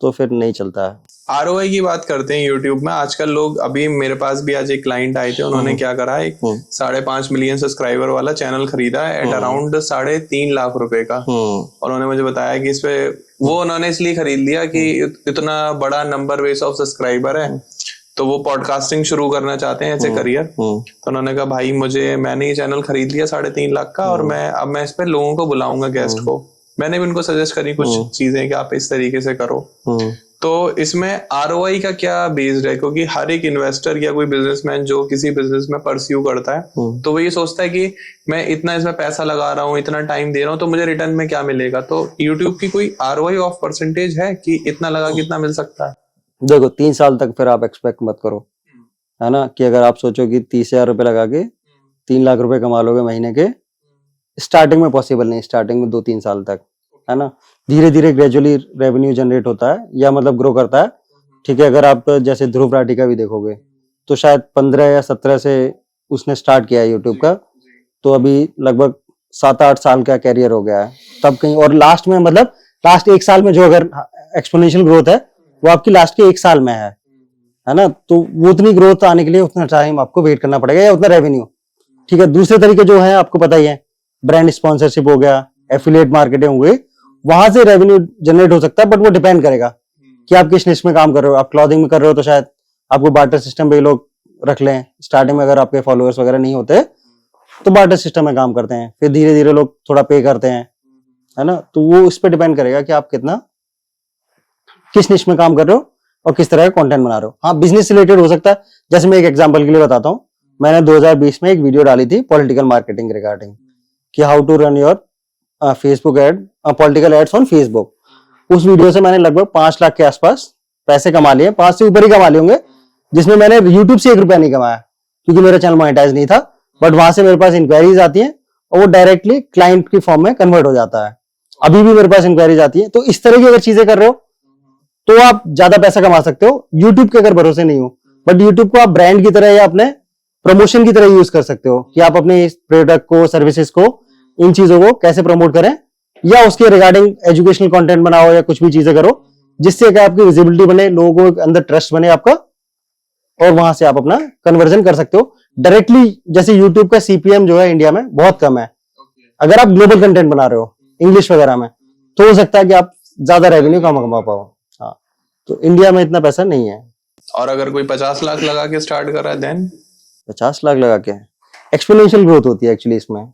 तो फिर नहीं चलता है। ROI की बात करते हैं यूट्यूब में। आजकल लोग, अभी मेरे पास भी आज एक क्लाइंट आए थे, उन्होंने क्या करा, एक 5.5 मिलियन सब्सक्राइबर वाला चैनल खरीदा है एट अराउंड 3.5 लाख रुपए का। और उन्होंने मुझे बताया कि इसपे वो उन्होंने इसलिए खरीद लिया कि इतना बड़ा नंबर बेस ऑफ सब्सक्राइबर है, तो वो पॉडकास्टिंग शुरू करना चाहते हैं ऐसे करियर। तो उन्होंने कहा भाई मैंने ये चैनल खरीद लिया 3.5 लाख का और मैं इस पे लोगों को बुलाऊंगा, गेस्ट को। मैंने भी उनको सजेस्ट करी कुछ चीजें कि आप इस तरीके से करो। तो इसमें ROI का क्या बेस्ड है? क्योंकि हर एक इन्वेस्टर या कोई बिजनेसमैन जो किसी बिजनेस में परस्यू करता है तो वो ये सोचता है कि मैं इतना इसमें पैसा लगा रहा हूँ, इतना टाइम दे रहा हूँ, तो मुझे रिटर्न में क्या मिलेगा। तो YouTube की कोई ROI ऑफ परसेंटेज है कि इतना लगा कि इतना मिल सकता है? देखो 3 साल तक फिर आप एक्सपेक्ट मत करो, है ना, कि अगर आप सोचो कि 30,000 रुपए लगा के 3 लाख रुपए कमा लोगे महीने के, स्टार्टिंग में पॉसिबल नहीं। स्टार्टिंग में 2-3 साल तक, है ना, धीरे धीरे ग्रेजुअली रेवेन्यू जनरेट होता है या मतलब ग्रो करता है। ठीक है, अगर आप जैसे ध्रुव राठी का भी देखोगे तो शायद 15 या 17 से उसने स्टार्ट किया है यूट्यूब का, तो अभी लगभग 7-8 साल का कैरियर हो गया है तब कहीं। और लास्ट में मतलब लास्ट 1 साल में जो अगर एक्सपोनेंशियल ग्रोथ है वो आपकी लास्ट के 1 साल में है ना, तो वो उतनी ग्रोथ आने के लिए उतना टाइम आपको वेट करना पड़ेगा या उतना रेवेन्यू। ठीक है, दूसरे तरीके जो है आपको पता ही है, ब्रांड स्पॉन्सरशिप हो गया, एफिलिएट मार्केटिंग हुई, वहां से रेवेन्यू जनरेट हो सकता है। बट वो डिपेंड करेगा कि आप किस निश में काम कर रहे हो। आप क्लॉथिंग में कर रहे हो तो शायद आपको बार्टर सिस्टम पे लोग रख लें स्टार्टिंग में, अगर आपके फॉलोअर्स वगैरह नहीं होते तो बार्टर सिस्टम में काम करते हैं, फिर धीरे धीरे लोग थोड़ा पे करते हैं, है ना। तो वो उस पर डिपेंड करेगा कि आप कितना किस निश में काम कर रहे हो और किस तरह का कंटेंट बना रहे हो। हाँ, बिजनेस रिलेटेड हो सकता है। जैसे मैं एक एग्जांपल के लिए बताता हूँ, मैंने 2020 में एक वीडियो डाली थी पॉलिटिकल मार्केटिंग रिगार्डिंग कि how to run your Facebook ad, political ads on Facebook. उस वीडियो से मैंने लगभग 5 लाख के आसपास पैसे कमा लिए, 5 से ऊपर ही कमा लिए होंगे, जिसमें मैंने यूट्यूब से 1 रुपया नहीं कमाया क्योंकि मेरा चैनल मोनेटाइज नहीं था। बट वहां से मेरे पास इंक्वायरीज आती हैं और वो डायरेक्टली क्लाइंट की फॉर्म में कन्वर्ट हो जाता है। अभी भी मेरे पास इंक्वायरीज आती है। तो इस तरह की अगर चीजें कर रहे हो तो आप ज्यादा पैसा कमा सकते हो, यूट्यूब के अगर भरोसे नहीं हो। बट यूट्यूब को आप ब्रांड की तरह या अपने प्रमोशन की तरह यूज कर सकते हो कि आप अपने प्रोडक्ट को, सर्विसेज को, इन चीजों को कैसे प्रमोट करें, या उसके रिगार्डिंग एजुकेशनल कंटेंट बनाओ या कुछ भी चीजें करो जिससे कि आपकी विजिबिलिटी बने, लोगों के अंदर ट्रस्ट बने आपका, और वहां से आप अपना कन्वर्जन कर सकते हो डायरेक्टली। जैसे यूट्यूब का CPM जो है इंडिया में बहुत कम है। अगर आप ग्लोबल कंटेंट बना रहे हो इंग्लिश वगैरह में तो हो सकता है कि आप ज्यादा रेवेन्यू कम कमा पाओ। हाँ, तो इंडिया में इतना पैसा नहीं है। और अगर कोई 50 लाख लगा के स्टार्ट कर रहा है देन 50 लाख लगा के एक्सपोनेंशियल ग्रोथ होती है एक्चुअली इसमें।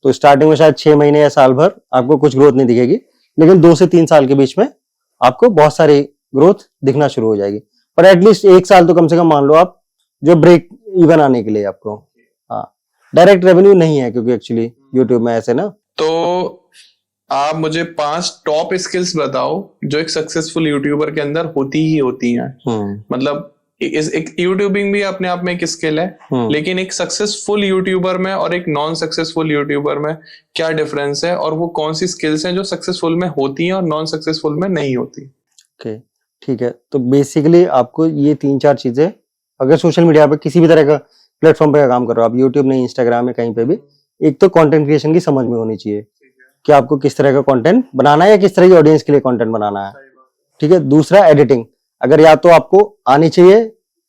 तो स्टार्टिंग में शायद 6 महीने या साल भर आपको कुछ ग्रोथ नहीं दिखेगी, लेकिन 2 से 3 साल के बीच में आपको बहुत सारी ग्रोथ दिखना शुरू हो जाएगी। पर एटलीस्ट 1 साल तो कम से कम मान लो आप, जो ब्रेक इवन आने के लिए आपको। हाँ, डायरेक्ट रेवेन्यू नहीं है क्योंकि एक्चुअली यूट्यूब में ऐसे ना। तो आप मुझे 5 टॉप स्किल्स बताओ जो एक सक्सेसफुल यूट्यूबर के अंदर होती ही होती हैं। मतलब एक यूट्यूबिंग भी अपने आप में एक स्किल है, लेकिन एक सक्सेसफुल यूट्यूबर में और एक नॉन सक्सेसफुल यूट्यूबर में क्या डिफरेंस है, और वो कौन सी स्किल्स हैं जो सक्सेसफुल में होती हैं और नॉन सक्सेसफुल में नहीं होती? ओके, ठीक है। तो बेसिकली आपको ये 3-4 चीजें, अगर सोशल मीडिया पे किसी भी तरह का प्लेटफॉर्म पे काम कर रहे हो आप, यूट्यूब नहीं, इंस्टाग्राम में, कहीं पे भी, एक तो कंटेंट क्रिएशन की समझ में होनी चाहिए कि आपको किस तरह का कंटेंट बनाना है या किस तरह की ऑडियंस के लिए कंटेंट बनाना है। ठीक है। दूसरा, एडिटिंग, अगर या तो आपको आनी चाहिए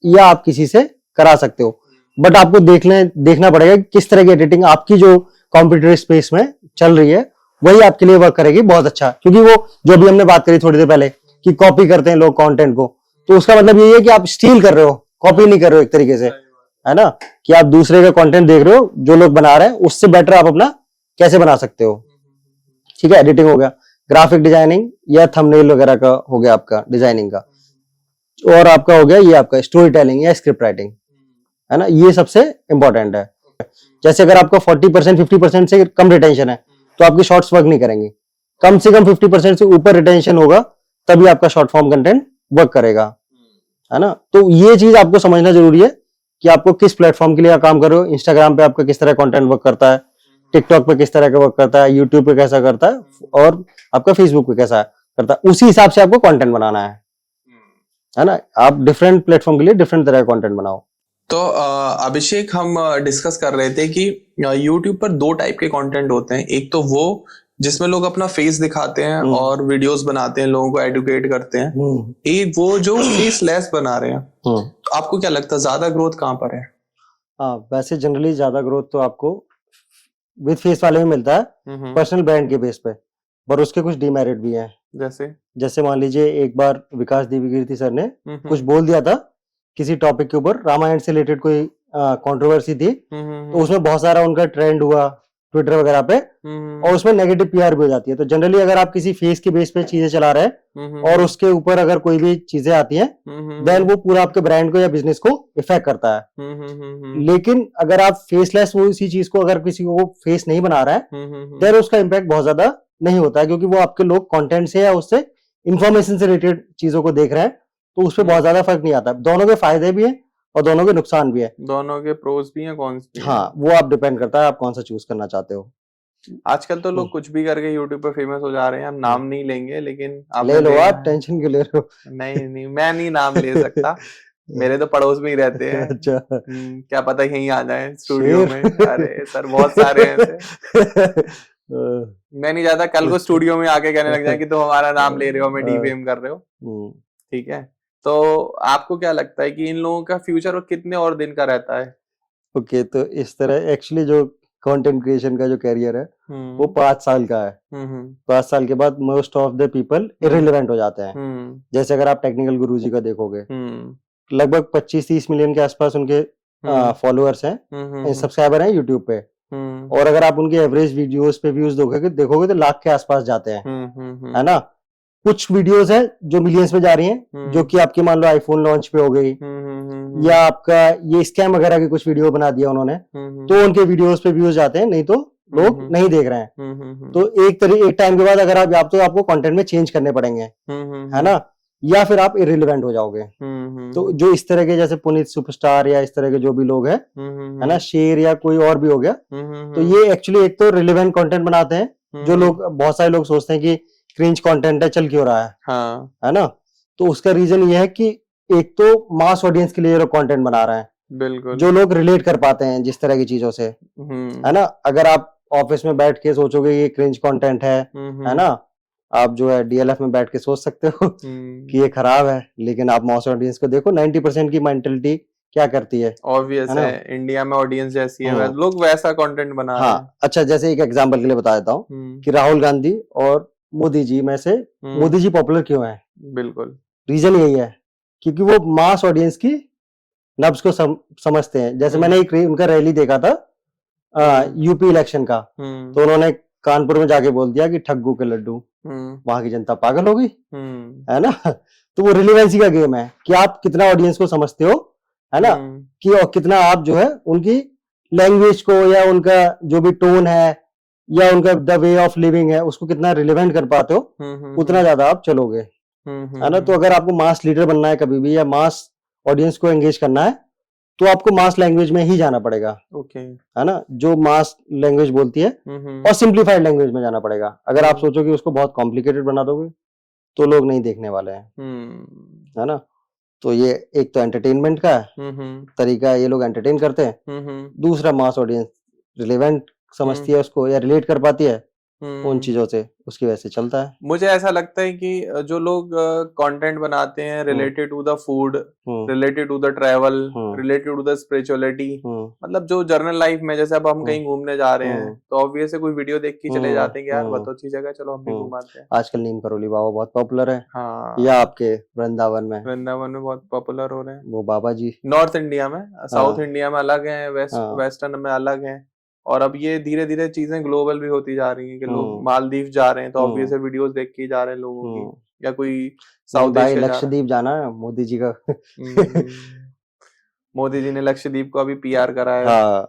या आप किसी से करा सकते हो, बट आपको देखना पड़ेगा किस तरह की एडिटिंग आपकी जो कॉम्पिटिटिव स्पेस में चल रही है वही आपके लिए वर्क करेगी बहुत अच्छा। क्योंकि वो जो अभी हमने बात करी थोड़ी देर पहले कि कॉपी करते हैं लोग कंटेंट को, तो उसका मतलब ये है कि आप स्टील कर रहे हो, कॉपी नहीं कर रहे हो एक तरीके से, है ना, कि आप दूसरे का कंटेंट देख रहे हो जो लोग बना रहे हैं, उससे बेटर आप अपना कैसे बना सकते हो। ठीक है, एडिटिंग हो गया, ग्राफिक डिजाइनिंग या थंबनेल वगैरह का हो गया आपका डिजाइनिंग का, और आपका हो गया ये आपका स्टोरी टेलिंग या स्क्रिप्ट राइटिंग, है ना, ये सबसे इंपॉर्टेंट है। जैसे अगर आपका 40% 50% से कम रिटेंशन है तो आपकी शॉर्ट्स वर्क नहीं करेंगी। कम से कम 50% से ऊपर रिटेंशन होगा तभी आपका शॉर्ट फॉर्म कंटेंट वर्क करेगा, है ना। तो ये चीज आपको समझना जरूरी है कि आपको किस प्लेटफॉर्म के लिए काम कर रहे हो। इंस्टाग्राम पे आपका किस तरह कंटेंट वर्क करता है, टिकटॉक पे किस तरह का वर्क करता है, यूट्यूब पे कैसा करता है, और आपका फेसबुक पे कैसा करता है, उसी हिसाब से आपको कंटेंट बनाना है ना। आप डिफरेंट प्लेटफॉर्म के लिए डिफरेंट तरह का कंटेंट बनाओ। तो अभिषेक, हम डिस्कस कर रहे थे कि YouTube पर 2 टाइप के कंटेंट होते हैं। एक तो वो जिसमें लोग अपना फेस दिखाते हैं और वीडियोस बनाते हैं, लोगों को एडुकेट करते हैं। एक वो जो फेसलेस बना रहे हैं। तो आपको क्या लगता है ज्यादा ग्रोथ कहाँ पर है? हाँ, वैसे जनरली ज्यादा ग्रोथ तो आपको विद फेस वाले में मिलता है, पर्सनल ब्रांड के बेस पे, पर उसके कुछ डीमेरिट भी हैं। जैसे मान लीजिए एक बार विकास दिव्यकीर्ति सर ने कुछ बोल दिया था किसी टॉपिक के ऊपर, रामायण से रिलेटेड कोई कंट्रोवर्सी थी, तो उसमें बहुत सारा उनका ट्रेंड हुआ ट्विटर वगैरह पे, और उसमें नेगेटिव पीआर भी हो जाती है। तो जनरली अगर आप किसी फेस के बेस पे चीजें चला रहे हैं और उसके ऊपर अगर कोई भी चीजें आती हैं, देन वो पूरा आपके ब्रांड को या बिजनेस को इफेक्ट करता है। लेकिन अगर आप फेसलेस वो इसी चीज को अगर किसी को फेस नहीं बना रहा है, देन उसका इम्पैक्ट बहुत ज्यादा नहीं होता है, क्योंकि वो आपके लोग कंटेंट से या उससे इंफॉर्मेशन से रिलेटेड चीजों को देख रहे हैं, तो उस पर बहुत ज्यादा फर्क नहीं आता। दोनों के फायदे भी है और दोनों के नुकसान भी है, दोनों के प्रोज भी हैं, कॉन्स भी हैं। हाँ, वो आप डिपेंड करता है आप कौन सा चूज करना चाहते हो। आजकल तो लोग कुछ भी करके यूट्यूब पे फेमस हो जा रहे हैं। हम नाम नहीं लेंगे, लेकिन आप ले लो, आप टेंशन क्यों ले रहे हो? नहीं, मैं नहीं नाम ले सकता। मेरे तो पड़ोस में ही रहते हैं। अच्छा, क्या पता यहीं आ जाए स्टूडियो में। अरे सर, बहुत सारे हैं ऐसे। मैं नहीं चाहता कल को स्टूडियो में आके कहने लग जाए कि तुम हमारा नाम ले रहे हो, हमें डिफेम कर रहे हो। ठीक है, तो आपको क्या लगता है कि इन लोगों का फ्यूचर कितने और दिन का रहता है? ओके, तो इस तरह एक्चुअली जो कंटेंट क्रिएशन का जो कैरियर है वो 5 साल का है। 5 साल के बाद most of the people irrelevant हो जाते हैं। जैसे अगर आप टेक्निकल गुरुजी का देखोगे, लगभग 25-30 मिलियन के आसपास उनके फॉलोअर्स हैं, सब्सक्राइबर हैं यूट्यूब पे, और अगर आप उनके एवरेज वीडियोस पे व्यूज देखोगे तो लाख के आसपास जाते हैं, है ना। कुछ वीडियोस है जो मिलियंस में जा रही हैं, जो कि आपके मान लो आईफोन लॉन्च पे हो गई, या आपका ये स्कैम वगैरह की कुछ वीडियो बना दिया उन्होंने, तो उनके वीडियोस पे व्यूज जाते हैं, नहीं तो लोग नहीं देख रहे हैं। तो एक टाइम के बाद अगर आप तो आपको कंटेंट में चेंज करने पड़ेंगे, है ना, या फिर आप इररिलेवेंट हो जाओगे। तो जो इस तरह के जैसे पुनीत सुपरस्टार या इस तरह के जो भी लोग हैं, है ना, शेर या कोई और भी हो गया, तो ये एक्चुअली एक तो रिलेवेंट कंटेंट बनाते हैं, जो लोग बहुत सारे लोग सोचते हैं कि क्रिंज कंटेंट है, चल क्यों रहा है, हाँ, है ना। तो उसका रीजन ये है कि एक तो मास ऑडियंस के लिए ये लोग कंटेंट बना रहे हैं, बिल्कुल, जो लोग रिलेट कर पाते हैं जिस तरह की चीजों से, है ना। अगर आप ऑफिस में बैठ के सोचोगे ये क्रिंज कंटेंट है ना, आप जो है डीएलएफ में बैठ के सोच सकते हो कि ये खराब है, लेकिन आप मास ऑडियंस को देखो, 90% की मेंटलिटी क्या करती है, ऑब्वियस है, इंडिया में ऑडियंस जैसी है, लोग वैसा कंटेंट बना रहे हैं। अच्छा, जैसे एक एग्जांपल के लिए बता देता हूँ कि राहुल गांधी और मोदी जी में से मोदी जी पॉपुलर क्यों है? बिल्कुल, रीजन यही है क्योंकि वो मास ऑडियंस की नब्ज को समझते हैं। जैसे मैंने एक उनका रैली देखा था यूपी इलेक्शन का, तो उन्होंने कानपुर में जाके बोल दिया कि ठग्गू के लड्डू, वहां की जनता पागल हो गई, है ना। तो वो रिलेवेंसी का गेम है कि आप कितना ऑडियंस को समझते हो, है ना, कि और कितना आप जो है उनकी लैंग्वेज को या उनका जो भी टोन है या उनका द वे ऑफ लिविंग है उसको कितना रिलेवेंट कर पाते हो, उतना ज्यादा आप चलोगे, है ना। तो अगर आपको मास लीडर बनना है कभी भी, या मास ऑडियंस को एंगेज करना है, तो आपको मास लैंग्वेज में ही जाना पड़ेगा, है ना, जो मास लैंग्वेज बोलती है, और सिंप्लीफाइड लैंग्वेज में जाना पड़ेगा। अगर आप सोचो कि उसको बहुत कॉम्प्लिकेटेड बना दोगे तो लोग नहीं देखने वाले हैं, है ना। तो ये एक तो एंटरटेनमेंट का तरीका, ये लोग एंटरटेन करते हैं। दूसरा, मास ऑडियंस रिलेवेंट समझती है उसको या रिलेट कर पाती है उन चीजों से, उसकी वजह से चलता है। मुझे ऐसा लगता है कि जो लोग कंटेंट बनाते हैं related to the food, related to the travel, related to the spirituality, मतलब जो जर्नल लाइफ में, जैसे अब हम कहीं घूमने जा रहे हैं तो ऑब्वियस है कोई वीडियो देख के चले जाते हैं कि यार बहुत अच्छी जगह, चलो हम भी घुमाते हैं। आजकल नीम करोली बाबा बहुत पॉपुलर है, हाँ, या आपके वृंदावन में बहुत पॉपुलर हो रहे हैं वो बाबा जी। नॉर्थ इंडिया में, साउथ इंडिया में अलग है, वेस्टर्न में अलग है, और अब ये धीरे धीरे चीजें ग्लोबल भी होती जा रही हैं कि लोग मालदीव जा रहे हैं तो ऑब्वियस है वीडियोस देख के जा रहे हैं लोगों की, या कोई साउथ एशिया लक्षद्वीप जाना है मोदी जी का। मोदी जी ने लक्षद्वीप को अभी पीआर करा है।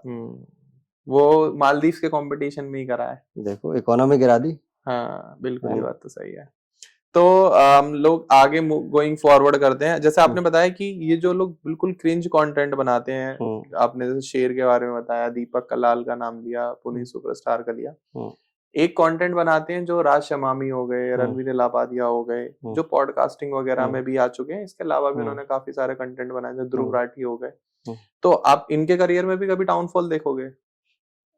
वो मालदीव के कंपटीशन में ही करा है, देखो इकोनॉमी गिरा दी। हाँ बिल्कुल, ये बात तो सही है। तो लोग आगे गोइंग फॉरवर्ड करते हैं, जैसे आपने बताया कि ये जो लोग बिल्कुल क्रिंज कंटेंट बनाते हैं, आपने जैसे शेर के बारे में बताया, दीपक कलाल का नाम लिया, पुनीत सुपरस्टार का लिया, एक कंटेंट बनाते हैं जो राज शमामी हो गए, रणवीर इलाहाबादिया हो गए, जो पॉडकास्टिंग वगैरह में भी आ चुके हैं, इसके अलावा भी उन्होंने काफी सारे कंटेंट बनाए, जो ध्रुव राठी हो गए। तो आप इनके करियर में भी कभी डाउनफॉल देखोगे?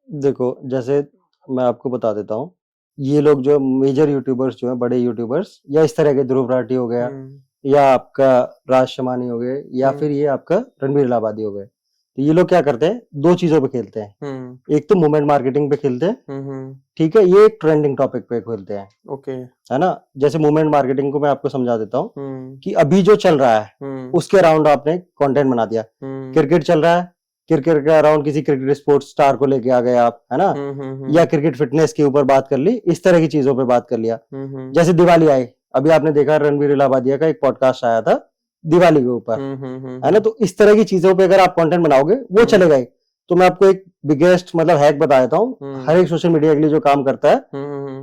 देखो, जैसे मैं आपको बता देता हूँ, ये लोग जो मेजर यूट्यूबर्स जो हैं, बड़े यूट्यूबर्स, या इस तरह के ध्रुव राठी हो गया, या आपका राज शमानी हो गए, या फिर ये आपका रणवीर इलाहाबादी हो गए, तो ये लोग क्या करते हैं, दो चीजों पे खेलते हैं। एक तो मूवमेंट मार्केटिंग पे खेलते हैं, ठीक है, ये एक ट्रेंडिंग टॉपिक पे खेलते हैं, ओके, है ना। जैसे मूवमेंट मार्केटिंग को मैं आपको समझा देता हूँ कि अभी जो चल रहा है उसके अराउंड आपने कंटेंट बना दिया। क्रिकेट चल रहा है, क्रिकेट के अराउंड किसी क्रिकेट स्पोर्ट्स स्टार को लेके आ गए आप, है ना, या क्रिकेट फिटनेस के ऊपर बात कर ली, इस तरह की चीजों पे बात कर लिया। जैसे दिवाली आई, अभी आपने देखा रणवीर इलाहाबादिया का एक पॉडकास्ट आया था दिवाली के ऊपर, है ना। तो इस तरह की चीजों पे अगर आप कंटेंट बनाओगे वो चलेगा ही। तो मैं आपको एक बिगेस्ट मतलब हैक बता देता हूँ, हर एक सोशल मीडिया के लिए जो काम करता है,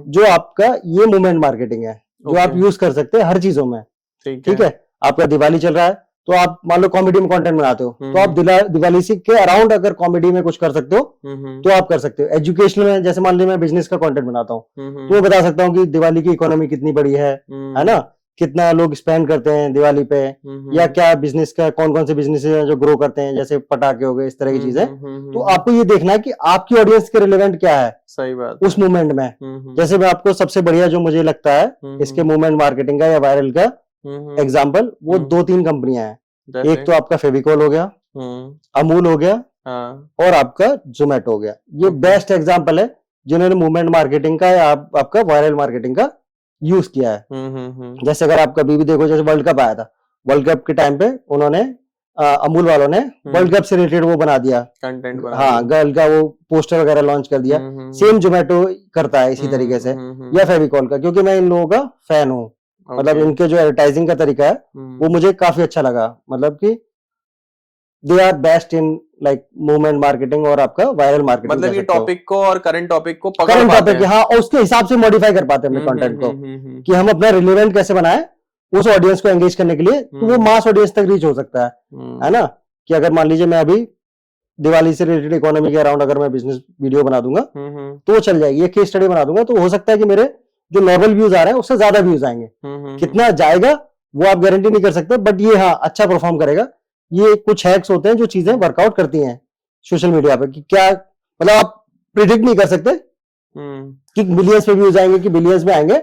जो आपका ये मूवमेंट मार्केटिंग है, जो आप यूज कर सकते हैं हर चीजों में, ठीक है। आपका दिवाली चल रहा है तो आप मान लो कॉमेडी में कंटेंट बनाते हो, तो आप दिवाली से के अराउंड अगर कॉमेडी में कुछ कर सकते हो तो आप कर सकते हो। एजुकेशनल में जैसे मान लो मैं बिजनेस का कंटेंट बनाता हूँ, तो मैं बता सकता हूँ कि दिवाली की इकोनॉमी कितनी बड़ी है ना, कितना लोग स्पेंड करते हैं दिवाली पे, या क्या बिजनेस का कौन कौन से बिजनेस है जो ग्रो करते हैं, जैसे पटाखे हो गए, इस तरह की चीजें। तो आपको ये देखना है कि आपकी ऑडियंस के रिलेवेंट क्या है, सही बात, उस मूवमेंट में। जैसे मैं आपको सबसे बढ़िया जो मुझे लगता है इसके मूवमेंट मार्केटिंग का या वायरल का एग्जाम्पल, वो 2-3 कंपनियां हैं। एक तो आपका फेविकॉल हो गया, अमूल हो गया, और आपका जोमेटो हो गया। ये बेस्ट एग्जाम्पल है जिन्होंने मूवमेंट मार्केटिंग का या आपका वायरल मार्केटिंग का यूज किया है। जैसे अगर आप कभी भी देखो, जैसे वर्ल्ड कप आया था, वर्ल्ड कप के टाइम पे उन्होंने अमूल वालों ने वर्ल्ड कप से रिलेटेड वो बना दिया कंटेंट, हाँ, गर्ल का वो पोस्टर वगैरह लॉन्च कर दिया। सेम जोमेटो करता है इसी तरीके से, या फेविकॉल का, क्योंकि मैं इन लोगों का फैन हूँ। मतलब इनके जो एडवर्टाइजिंग का तरीका है वो मुझे काफी अच्छा लगा, मतलब कि they are best in like movement marketing और आपका वायरल मार्केटिंग। मतलब ये टॉपिक को और करंट टॉपिक को पकड़ करंट पाते टॉपिक, हाँ, और उसके हिसाब से मॉडिफाई कर पाते हैं अपने कंटेंट को, कि हम अपना रिलेवेंट कैसे बनाए उस ऑडियंस को एंगेज करने के लिए, तो वो मास ऑडियंस तक रीच हो सकता है ना। कि अगर मान लीजिए मैं अभी दिवाली से रिलेटेड इकोनॉमी के अराउंड अगर मैं बिजनेस वीडियो बना दूंगा तो वो चल जाएगी, ये केस स्टडी बना दूंगा, तो हो सकता है कि मेरे जो नॉर्मल व्यूज आ रहे हैं उससे ज्यादा व्यूज आएंगे। कितना जाएगा वो आप गारंटी नहीं कर सकते, बट ये हाँ अच्छा परफॉर्म करेगा। ये कुछ हैक्स होते हैं जो चीजें वर्कआउट करती हैं सोशल मीडिया पे, कि क्या मतलब आप प्रिडिक्ट नहीं कर सकते कि मिलियंस पे व्यूज आएंगे कि बिलियंस में आएंगे,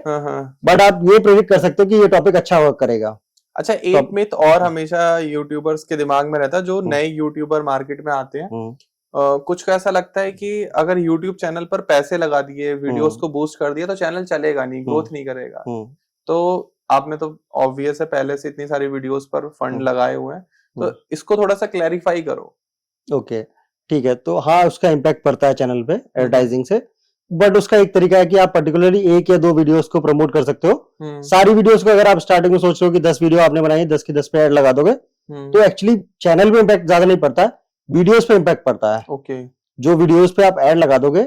बट आप ये प्रिडिक्ट कर सकते हो कि ये टॉपिक अच्छा वर्क करेगा। अच्छा, एक मिथ और हमेशा यूट्यूबर्स के दिमाग में रहता है, जो नए यूट्यूबर मार्केट में आते हैं, कुछ को ऐसा लगता है कि अगर यूट्यूब चैनल पर पैसे लगा दिए, वीडियोस को बूस्ट कर दिया, तो चैनल चलेगा नहीं, ग्रोथ नहीं करेगा। तो आपने तो ऑब्वियस है पहले से इतनी सारी वीडियोस पर फंड लगाए हुए हैं, तो इसको थोड़ा सा क्लैरिफाई करो। ओके, ठीक है। तो हाँ, उसका इम्पैक्ट पड़ता है चैनल पे एडवर्टाइजिंग से, बट उसका एक तरीका है कि आप पर्टिकुलरली 1 या 2 वीडियोस को प्रमोट कर सकते हो। सारी वीडियोस को अगर आप स्टार्टिंग में सोच रहे हो कि 10 वीडियो आपने बनाई, 10 की 10 पे ऐड लगा दोगे, तो एक्चुअली चैनल पे इम्पैक्ट ज्यादा नहीं पड़ता है, वीडियोस पे इम्पैक्ट पड़ता है। ओके, जो वीडियोस पे आप ऐड लगा दोगे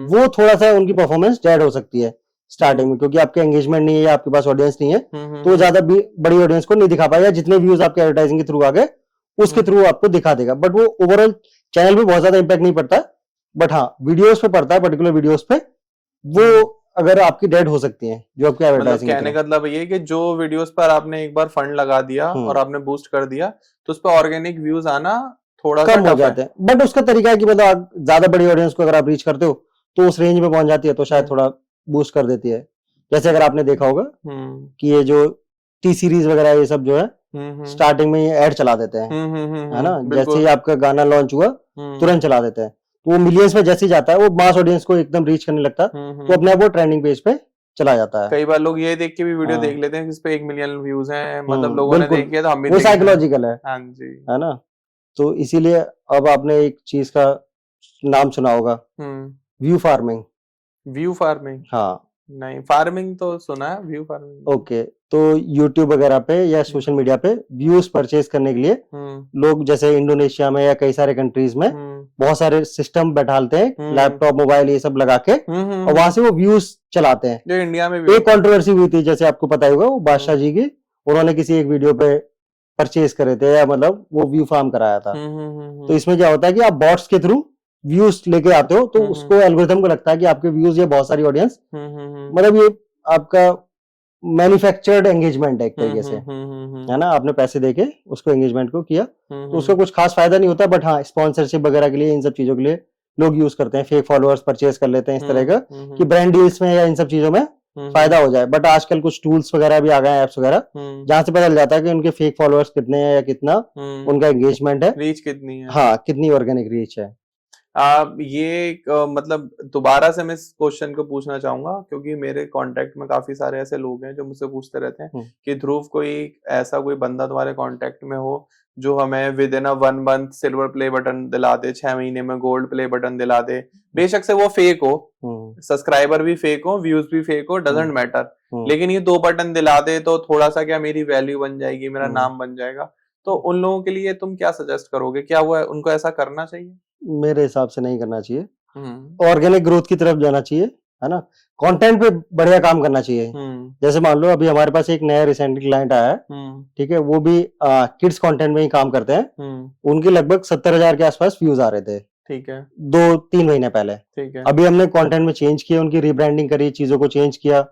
वो थोड़ा सा उनकी परफॉर्मेंस डेड हो सकती है स्टार्टिंग में, क्योंकि आपके एंगेजमेंट नहीं है या आपके पास ऑडियंस नहीं है, तो ज्यादा बड़ी ऑडियंस को नहीं दिखा पाएगा। जितने व्यूज आपके एडवर्टाइजिंग के थ्रू आ गए उसके थ्रू आपको दिखा देगा, बट वो ओवरऑल चैनल पे बहुत ज्यादा इम्पैक्ट नहीं पड़ता। बट हाँ, वीडियोस पे पड़ता है, पर्टिकुलर वीडियोस पे वो अगर आपकी डेड हो सकती हैं जो आपके एडवर्टाइजिंग। कहने का मतलब ये कि जो वीडियोस पर आपने एक बार फंड लगा दिया और आपने बूस्ट कर दिया, तो उस पर ऑर्गेनिक व्यूज आना थोड़ा कम हो जाते हैं। बट उसका तरीका है कि मतलब आप ज्यादा बड़ी ऑडियंस को अगर आप रीच करते हो तो उस रेंज में पहुंच जाती है, तो शायद थोड़ा बूस्ट कर देती है। जैसे अगर आपने देखा होगा कि ये जो टी सीरीज वगैरह ये सब जो है स्टार्टिंग में ये ऐड चला देते हैं, है ना। जैसे ही आपका गाना लॉन्च हुआ तुरंत चला देते हैं, तो वो मिलियंस में जैसे ही जाता है वो मास ऑडियंस को एकदम रीच करने लगता है, तो अपने आप वो ट्रेंडिंग पेज पे चला जाता है। कई बार लोग ये देख के भी वीडियो देख लेते हैं जिस पे 1 मिलियन व्यूज हैं, मतलब लोगों ने देख लिया तो हम भी वो साइकोलॉजिकल है। हाँ जी, है ना। तो इसीलिए अब आपने एक चीज का नाम सुना होगा, व्यू फार्मिंग। View farming? हाँ, नहीं, फार्मिंग तो सुना है, व्यू फार्मिंग। ओके, तो यूट्यूब वगैरह पे या सोशल मीडिया पे व्यूज परचेज करने के लिए लोग जैसे इंडोनेशिया में या कई सारे कंट्रीज में बहुत सारे सिस्टम बैठालते हैं, लैपटॉप मोबाइल ये सब लगा के, और वहां से वो व्यूज चलाते हैं। जो इंडिया में भी एक कंट्रोवर्सी हुई थी, जैसे आपको पता ही होगा, वो बादशाह जी की, उन्होंने किसी एक वीडियो पे परचेज करे थे, या मतलब वो व्यू फार्म कराया था। तो इसमें क्या होता है कि आप बॉट्स के थ्रू व्यूज लेके आते हो, तो उसको एल्गोरिथम को लगता है कि आपके व्यूज, ये बहुत सारी ऑडियंस, मतलब ये आपका मैन्युफैक्चर्ड एंगेजमेंट है एक तरीके से, है ना। आपने पैसे देके उसको एंगेजमेंट को किया, तो उसका कुछ खास फायदा नहीं होता, बट हाँ स्पॉन्सरशिप वगैरह के लिए, इन सब चीजों के लिए लोग यूज करते हैं। फेक फॉलोअर्स परचेज कर लेते हैं इस तरह का, कि ब्रांड डील्स में या इन सब चीजों में फायदा हो जाए। बट आजकल कुछ टूल्स वगैरह भी आ गए हैं, एप्स वगैरह, जहां से पता चल जाता है कि उनके फेक फॉलोअर्स कितने हैं या कितना उनका एंगेजमेंट है, रीच कितनी है, हाँ कितनी ऑर्गेनिक रीच है। मतलब दोबारा से मैं इस क्वेश्चन को पूछना चाहूंगा, क्योंकि मेरे कांटेक्ट में काफी सारे ऐसे लोग हैं जो मुझसे पूछते रहते हैं कि ध्रुव कोई ऐसा कोई बंदा तुम्हारे कांटेक्ट में हो जो हमें with in 1 month silver play button दिला दे, 6 महीने में गोल्ड प्ले बटन दिला दे, बेशक से वो फेक हो, सब्सक्राइबर भी फेक हो, व्यूज भी फेक हो, डजेंट मैटर, लेकिन ये 2 बटन दिला दे तो थोड़ा सा क्या मेरी वैल्यू बन जाएगी, मेरा नाम बन जाएगा। तो उन लोगों के लिए तुम क्या सजेस्ट करोगे, क्या वो उनको ऐसा करना चाहिए? मेरे हिसाब से नहीं करना चाहिए, ऑर्गेनिक ग्रोथ की तरफ जाना चाहिए, है ना। कंटेंट पे बढ़िया काम करना चाहिए। जैसे मान लो अभी हमारे पास एक नया रिसेंटली क्लाइंट आया है, ठीक है, वो भी किड्स कंटेंट में ही काम करते हैं। उनके लगभग 70,000 के आसपास व्यूज आ रहे थे, ठीक है, 2-3 महीने पहले। ठीक है, अभी हमने कंटेंट में चेंज किया, उनकी रिब्रांडिंग करी, चीजों को चेंज किया,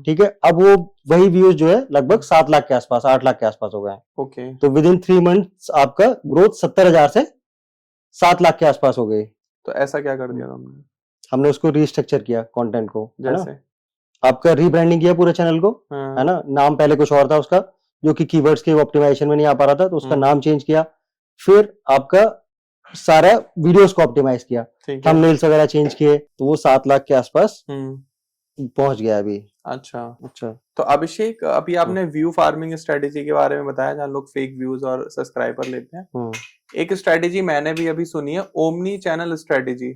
ठीक है। अब वो वही व्यूज जो है लगभग 7 लाख के आसपास, 8 लाख के आसपास हो गए। ओके, तो विद इन 3 मंथ्स आपका ग्रोथ 70,000 से 7 लाख के आसपास हो गई। तो ऐसा क्या कर दिया तुमने? हमने उसको रीस्ट्रक्चर किया कंटेंट को, जैसे आपका रीब्रांडिंग किया पूरे चैनल को, है ना। नाम पहले कुछ और था उसका, जो कि कीवर्ड्स के ऑप्टिमाइजेशन में नहीं आ पा रहा था, तो उसका नाम चेंज किया। फिर आपका सारा वीडियोस को ऑप्टिमाइज किया, थंबनेल्स वगैरह चेंज किए, तो वो 7 लाख के आसपास पहुंच गया अभी। अच्छा। तो अभिषेक, अभी आपने व्यू फार्मिंग स्ट्रेटेजी के बारे में बताया जहाँ लोग फेक व्यूज और सब्सक्राइबर लेते हैं। एक स्ट्रेटेजी मैंने भी अभी सुनी है, ओमनी चैनल स्ट्रेटेजी,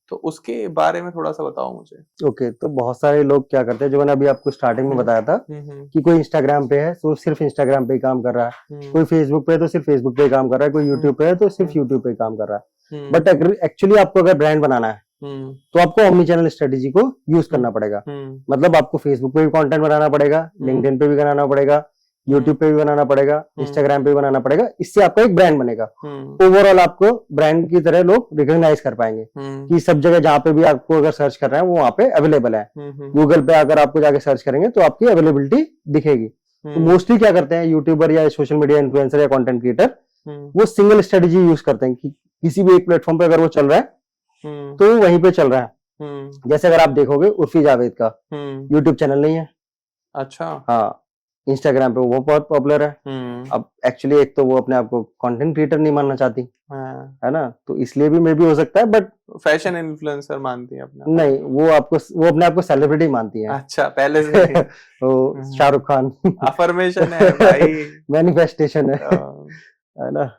तो उसके बारे में थोड़ा सा बताओ मुझे। ओके, तो बहुत सारे लोग क्या करते हैं, जो मैंने अभी आपको स्टार्टिंग में बताया था कि कोई इंस्टाग्राम पे है तो सिर्फ इंस्टाग्राम पे ही काम कर रहा है, कोई फेसबुक पे है तो सिर्फ फेसबुक पे ही काम कर रहा है, कोई यूट्यूब पे है तो सिर्फ यूट्यूब पे ही काम कर रहा है। बट एक्चुअली आपको अगर ब्रांड बनाना है तो आपको ओमनी चैनल स्ट्रेटेजी को यूज करना पड़ेगा। मतलब आपको फेसबुक पे भी कंटेंट बनाना पड़ेगा, लिंक्डइन पे भी बनाना पड़ेगा, यूट्यूब पे भी बनाना पड़ेगा, इंस्टाग्राम पे भी बनाना पड़ेगा। इससे आपका एक ब्रांड बनेगा। ओवरऑल आपको ब्रांड की तरह लोग रिकॉग्नाइज कर पाएंगे कि सब जगह जहां पे भी आपको अगर सर्च कर रहे हैं वो वहां पे अवेलेबल है। गूगल पे अगर आपको जाके सर्च करेंगे तो आपकी अवेलेबिलिटी दिखेगी। तो मोस्टली क्या करते हैं यूट्यूबर या सोशल मीडिया इन्फ्लुएंसर या कंटेंट क्रिएटर, वो सिंगल स्ट्रेटेजी यूज करते हैं कि किसी भी एक प्लेटफॉर्म पे अगर वो चल रहा है तो वहीं पे चल रहा है। जैसे अगर आप देखोगे उर्फी जावेद का यूट्यूब चैनल नहीं है, अच्छा, हाँ, इंस्टाग्राम पे वो बहुत पॉपुलर है। अब एक्चुअली एक तो वो अपने आप को कंटेंट क्रिएटर नहीं मानना चाहती, है ना, तो इसलिए भी मे भी हो सकता है। बट फैशन इन्फ्लुएंसर मानती है अपने नहीं, वो अपने आप को सेलिब्रिटी मानती है। अच्छा, पहले से वो शाहरुख खान अफर्मेशन है भाई, मैनिफेस्टेशन है ना।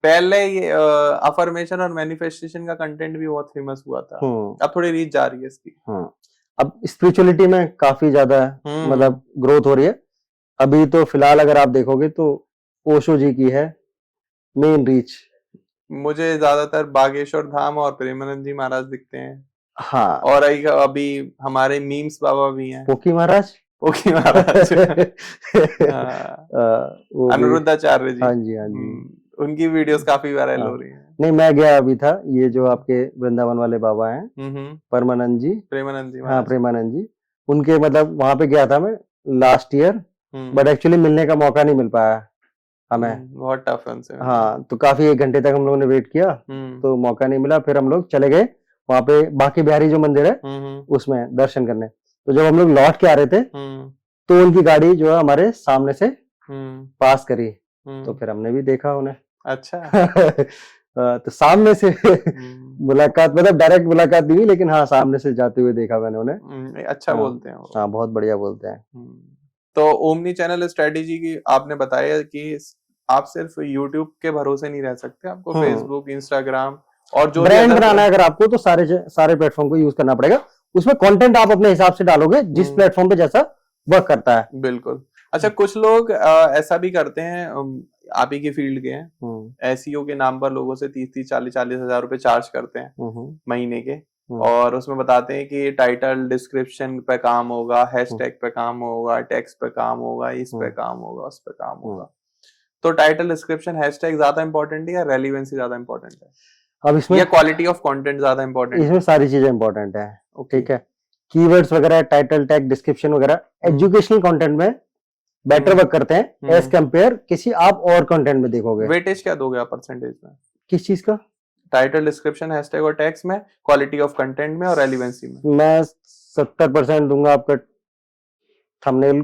पहले ये अफर्मेशन और मैनिफेस्टेशन का कंटेंट भी बहुत फेमस हुआ था, अब थोड़ी रीच जा रही है इसकी। अब स्पिरिचुअलिटी में काफी ज्यादा मतलब ग्रोथ हो रही है। अभी तो फिलहाल अगर आप देखोगे तो ओशो जी की है मेन रीच। मुझे ज्यादातर बागेश्वर धाम और प्रेमानंद जी महाराज दिखते हैं। हाँ, और अभी हमारे मीम्स बाबा भी हैं, पोकी महाराज अनिरुद्धाचार्य जी, हाँ जी, हाँ जी, उनकी वीडियोस काफी वायरल हो रही हैं। नहीं, मैं गया अभी था, ये जो आपके वृंदावन वाले बाबा हैं परमानंद जी, प्रेमानंद जी, हाँ प्रेमानंद जी, उनके मतलब वहां पे गया था मैं लास्ट ईयर, बट एक्चुअली मिलने का मौका नहीं मिल पाया हमें, बहुत टफ है उनसे। हाँ, तो काफी 1 घंटे तक हम लोगों ने वेट किया, तो मौका नहीं मिला। फिर हम लोग चले गए वहां पे बाकी बिहारी जो मंदिर है उसमें दर्शन करने। तो जब हम लोग लौट के आ रहे थे तो उनकी गाड़ी जो है हमारे सामने से पास करी, तो फिर हमने भी देखा उन्हें। अच्छा। तो सामने से मुलाकात, मतलब डायरेक्ट मुलाकात नहीं, लेकिन हाँ सामने से जाते हुए देखा मैंने उन्हें। अच्छा बोलते हैं वो, हाँ बहुत बढ़िया बोलते हैं। तो ओमनी चैनल स्ट्रेटेजी की आपने बताया कि आप सिर्फ यूट्यूब के भरोसे नहीं रह सकते, आपको फेसबुक, इंस्टाग्राम और जो ब्रांड बनाना है अगर आपको, तो सारे प्लेटफॉर्म को यूज करना पड़ेगा। उसमें कंटेंट आप अपने हिसाब से डालोगे जिस प्लेटफॉर्म पे जैसा वर्क करता है। बिल्कुल। अच्छा, कुछ लोग ऐसा भी करते हैं, आप ही की फील्ड के हैं, एसईओ के नाम पर लोगों से 30-30, 40-40 हजार रुपए चार्ज करते हैं महीने के, और उसमें बताते हैं कि टाइटल डिस्क्रिप्शन पे काम होगा, हैशटैग पे काम होगा, टेक्स्ट पे काम होगा, इस पे काम होगा, उस पे काम होगा। तो टाइटल डिस्क्रिप्शन हैशटैग ज्यादा इंपॉर्टेंट है या रेलिवेंसी ज्यादा इंपॉर्टेंट है? अब इसमें या क्वालिटी ऑफ कंटेंट ज्यादा इंपॉर्टेंट है? इसमें सारी चीजें इंपॉर्टेंट है, ठीक है। कीवर्ड्स वगैरह, टाइटल टैग, डिस्क्रिप्शन वगैरह एजुकेशनल कंटेंट में बेटर वर्क करते हैं एज कंपेयर किसी आप और कंटेंट में देखोगे। वेटेज क्या दोगे आप परसेंटेज में? किस चीज का? टाइटल, डिस्क्रिप्शन, हैशटैग और टैग्स में, क्वालिटी ऑफ कंटेंट में और रेलिवेंसी में? मैं 70% दूंगा आपका थंबनेल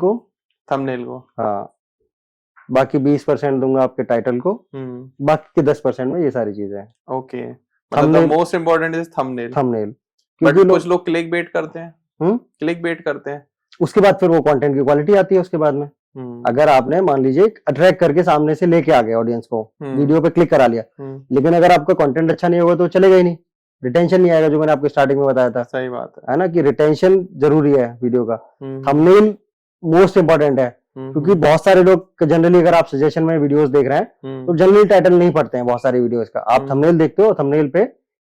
को, हाँ, बाकी 20% दूंगा आपके टाइटल को, बाकी के 10% में ये सारी चीजें हैं। ओके, मतलब most important is thumbnail. But कुछ लोग क्लिक बेट करते हैं, क्लिक बेट करते हैं, उसके बाद फिर वो कंटेंट की क्वालिटी आती है उसके बाद में। अगर आपने मान लीजिए अट्रैक्ट करके सामने से लेके आ गए ऑडियंस को, वीडियो पे क्लिक करा लिया, लेकिन अगर आपका कंटेंट अच्छा नहीं होगा तो चलेगा ही नहीं, रिटेंशन नहीं आएगा, जो मैंने आपको स्टार्टिंग में बताया था। सही बात है ना, कि रिटेंशन जरूरी है वीडियो का। थंबनेल मोस्ट इंपॉर्टेंट है, क्योंकि बहुत सारे लोग जनरली, अगर आप सजेशन में वीडियोस देख रहे हैं तो जनरली टाइटल नहीं पढ़ते हैं बहुत सारी वीडियोस का, आप थंबनेल देखते हो, थंबनेल पे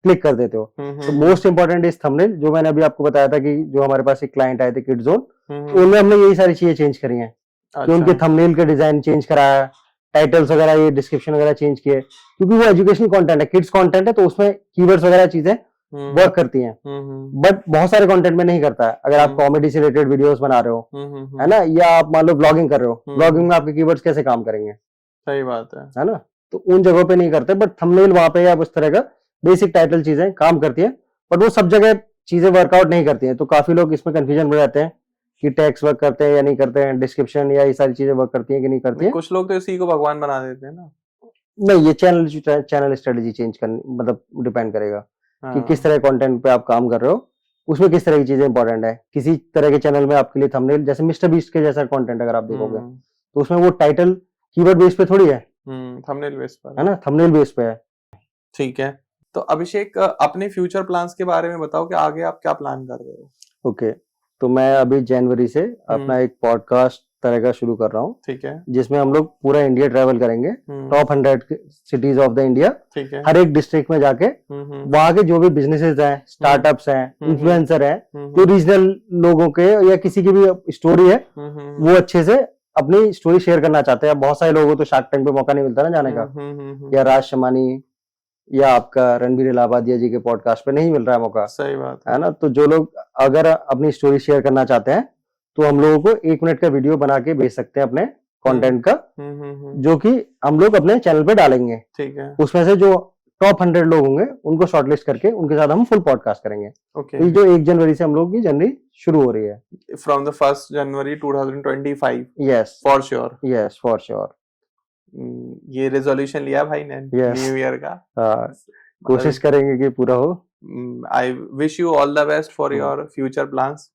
क्लिक कर देते हो। तो मोस्ट इंपॉर्टेंट इज थंबनेल, जो मैंने अभी आपको बताया था कि जो हमारे पास एक क्लाइंट आए थे किड जोन, उनमें हमने यही सारी चीजें चेंज करी हैं। कि उनके थंबनेल का डिजाइन चेंज कराया, टाइटल्स वगैरह, ये डिस्क्रिप्शन वगैरह चेंज किए, क्योंकि वो एजुकेशनल कंटेंट है, किड्स कंटेंट है, तो उसमें कीवर्ड्स वगैरह चीजें वर्क करती हैं। बट बहुत सारे कंटेंट में नहीं करता है। अगर आप कॉमेडी से रिलेटेड वीडियोस बना रहे हो, है ना, या आप मान लो ब्लॉगिंग कर रहे हो, ब्लॉगिंग में आपके कीवर्ड्स कैसे काम करेंगे? सही बात है ना, तो उन जगहों पे नहीं करते। बट थंबनेल वहां पे या उस तरह का बेसिक टाइटल चीजें काम करती है, बट वो सब जगह चीजें वर्कआउट नहीं करती हैं। तो काफी लोग इसमें कंफ्यूजन में रहते हैं कि टैक्स वर्क करते हैं या नहीं करते हैं, डिस्क्रिप्शन या ये सारी चीजें वर्क करती हैं कि नहीं करती हैं। कुछ लोग तो इसी को भगवान बना देते हैं ना। नहीं, ये चैनल स्ट्रेटेजी चेंज करनी, मतलब डिपेंड करेगा कि किस तरह कंटेंट पे आप काम कर रहे हो, उसमें किस तरह की चीजें इंपॉर्टेंट है। किसी तरह के चैनल में आपके लिए थंबनेल, जैसे मिस्टर बीस्ट के जैसा कंटेंट अगर आप देखोगे तो उसमें वो टाइटल कीवर्ड बेस पे थोड़ी है, थंबनेल बेस पर है ना, थंबनेल बेस पे है। ठीक है, तो अभिषेक अपने फ्यूचर प्लान्स के बारे में बताओ कि आगे आप क्या प्लान कर रहे हो? ओके, तो मैं अभी जनवरी से अपना एक पॉडकास्ट तरह का शुरू कर रहा हूँ। ठीक है, जिसमें हम लोग पूरा इंडिया ट्रैवल करेंगे, top 100 cities of the India. ठीक है, हर एक डिस्ट्रिक्ट में जाके वहां के जो भी बिजनेसेस हैं, स्टार्टअप्स हैं, इन्फ्लुएंसर हैं, जो रीजनल लोगों के या किसी की भी स्टोरी है, वो अच्छे से अपनी स्टोरी शेयर करना चाहते हैं। बहुत सारे लोगों को तो शार्क टैंक पे मौका नहीं मिलता ना जाने का, या राज शमानी या आपका रणबीर इलाहाबादिया जी के पॉडकास्ट पे नहीं मिल रहा है मौका। सही बात है ना, तो जो लोग अगर अपनी स्टोरी शेयर करना चाहते हैं तो हम लोगों को 1 मिनट का वीडियो बना के भेज सकते हैं अपने कंटेंट का, जो कि हम लोग अपने चैनल पे डालेंगे। ठीक है, उसमें से जो टॉप 100 लोग होंगे उनको शॉर्टलिस्ट करके उनके साथ हम फुल पॉडकास्ट करेंगे। ओके, तो जो 1 जनवरी से हम लोग की जर्नी शुरू हो रही है, from the 1 January 2025। Yes, for sure, yes for sure. ये रेजोल्यूशन लिया भाई ने न्यू ईयर का, कोशिश करेंगे कि पूरा हो। I wish you all the best for your future plans.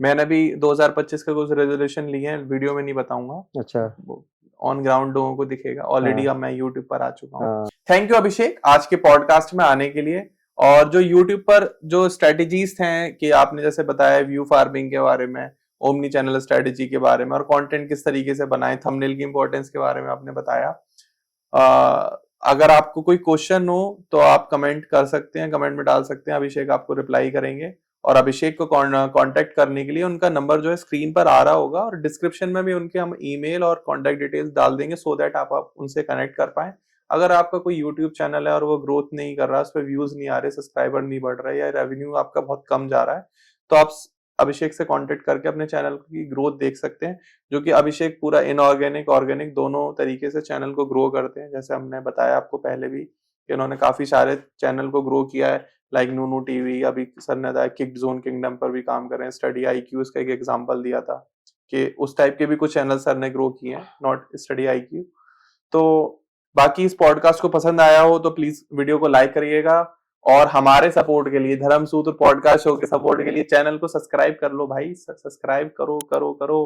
मैंने भी 2025 का कुछ रेजोल्यूशन लिए हैं, वीडियो में नहीं बताऊंगा। अच्छा, ऑन ग्राउंड लोगों को दिखेगा। ऑलरेडी अब मैं यूट्यूब पर आ चुका हूँ। थैंक यू अभिषेक आज के पॉडकास्ट में आने के लिए। और जो यूट्यूब पर जो स्ट्रेटेजीज हैं कि आपने जैसे बताया व्यू फार्मिंग के बारे में, ओमनी चैनल स्ट्रेटेजी के बारे में, और कंटेंट किस तरीके से बनाएं, थंबनेल की इंपॉर्टेंस के बारे में आपने बताया। अगर आपको कोई क्वेश्चन हो तो आप कमेंट कर सकते हैं, कमेंट में डाल सकते हैं, अभिषेक आपको रिप्लाई करेंगे। और अभिषेक को कांटेक्ट करने के लिए उनका नंबर जो है स्क्रीन पर आ रहा होगा, और डिस्क्रिप्शन में भी उनके हम ईमेल और कांटेक्ट डिटेल्स डाल देंगे, सो दैट आप उनसे कनेक्ट कर पाए। अगर आपका कोई यूट्यूब चैनल है और वो ग्रोथ नहीं कर रहा, उस पर व्यूज नहीं आ रहे, सब्सक्राइबर नहीं बढ़ रहा है, या रेवेन्यू आपका बहुत कम जा रहा है, तो आप अभिषेक से कांटेक्ट करके अपने चैनल की ग्रोथ देख सकते हैं। जो कि अभिषेक पूरा इनऑर्गेनिक ऑर्गेनिक दोनों तरीके से चैनल को ग्रो करते हैं। जैसे हमने बताया आपको पहले भी कि उन्होंने काफी सारे चैनल को ग्रो किया है, लाइक नूनू टीवी, अभी सर ने बताया किड जोन किंगडम पर भी काम कर रहे हैं, स्टडी IQ इसका एक एग्जांपल दिया था कि उस टाइप के भी कुछ चैनल सर ने ग्रो किए हैं, नॉट स्टडी IQ। तो बाकी इस पॉडकास्ट को पसंद आया हो तो प्लीज वीडियो को लाइक करिएगा, और हमारे सपोर्ट के लिए, धर्मसूत्र पॉडकास्ट शो के सपोर्ट के लिए चैनल को सब्सक्राइब कर लो भाई, सब्सक्राइब करो करो करो,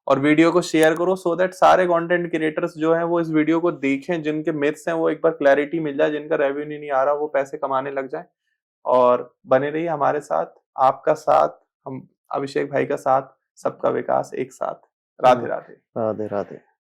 और वीडियो को शेयर करो, सो दैट सारे कंटेंट क्रिएटर्स जो हैं वो इस वीडियो को देखें, जिनके मिथ्स हैं वो एक बार क्लैरिटी मिल जाए, जिनका रेवेन्यू नहीं आ रहा वो पैसे कमाने लग जाए। और बने रहिए हमारे साथ, आपका साथ, हम अभिषेक भाई का साथ, सबका विकास एक साथ। राधे राधे। राधे राधे।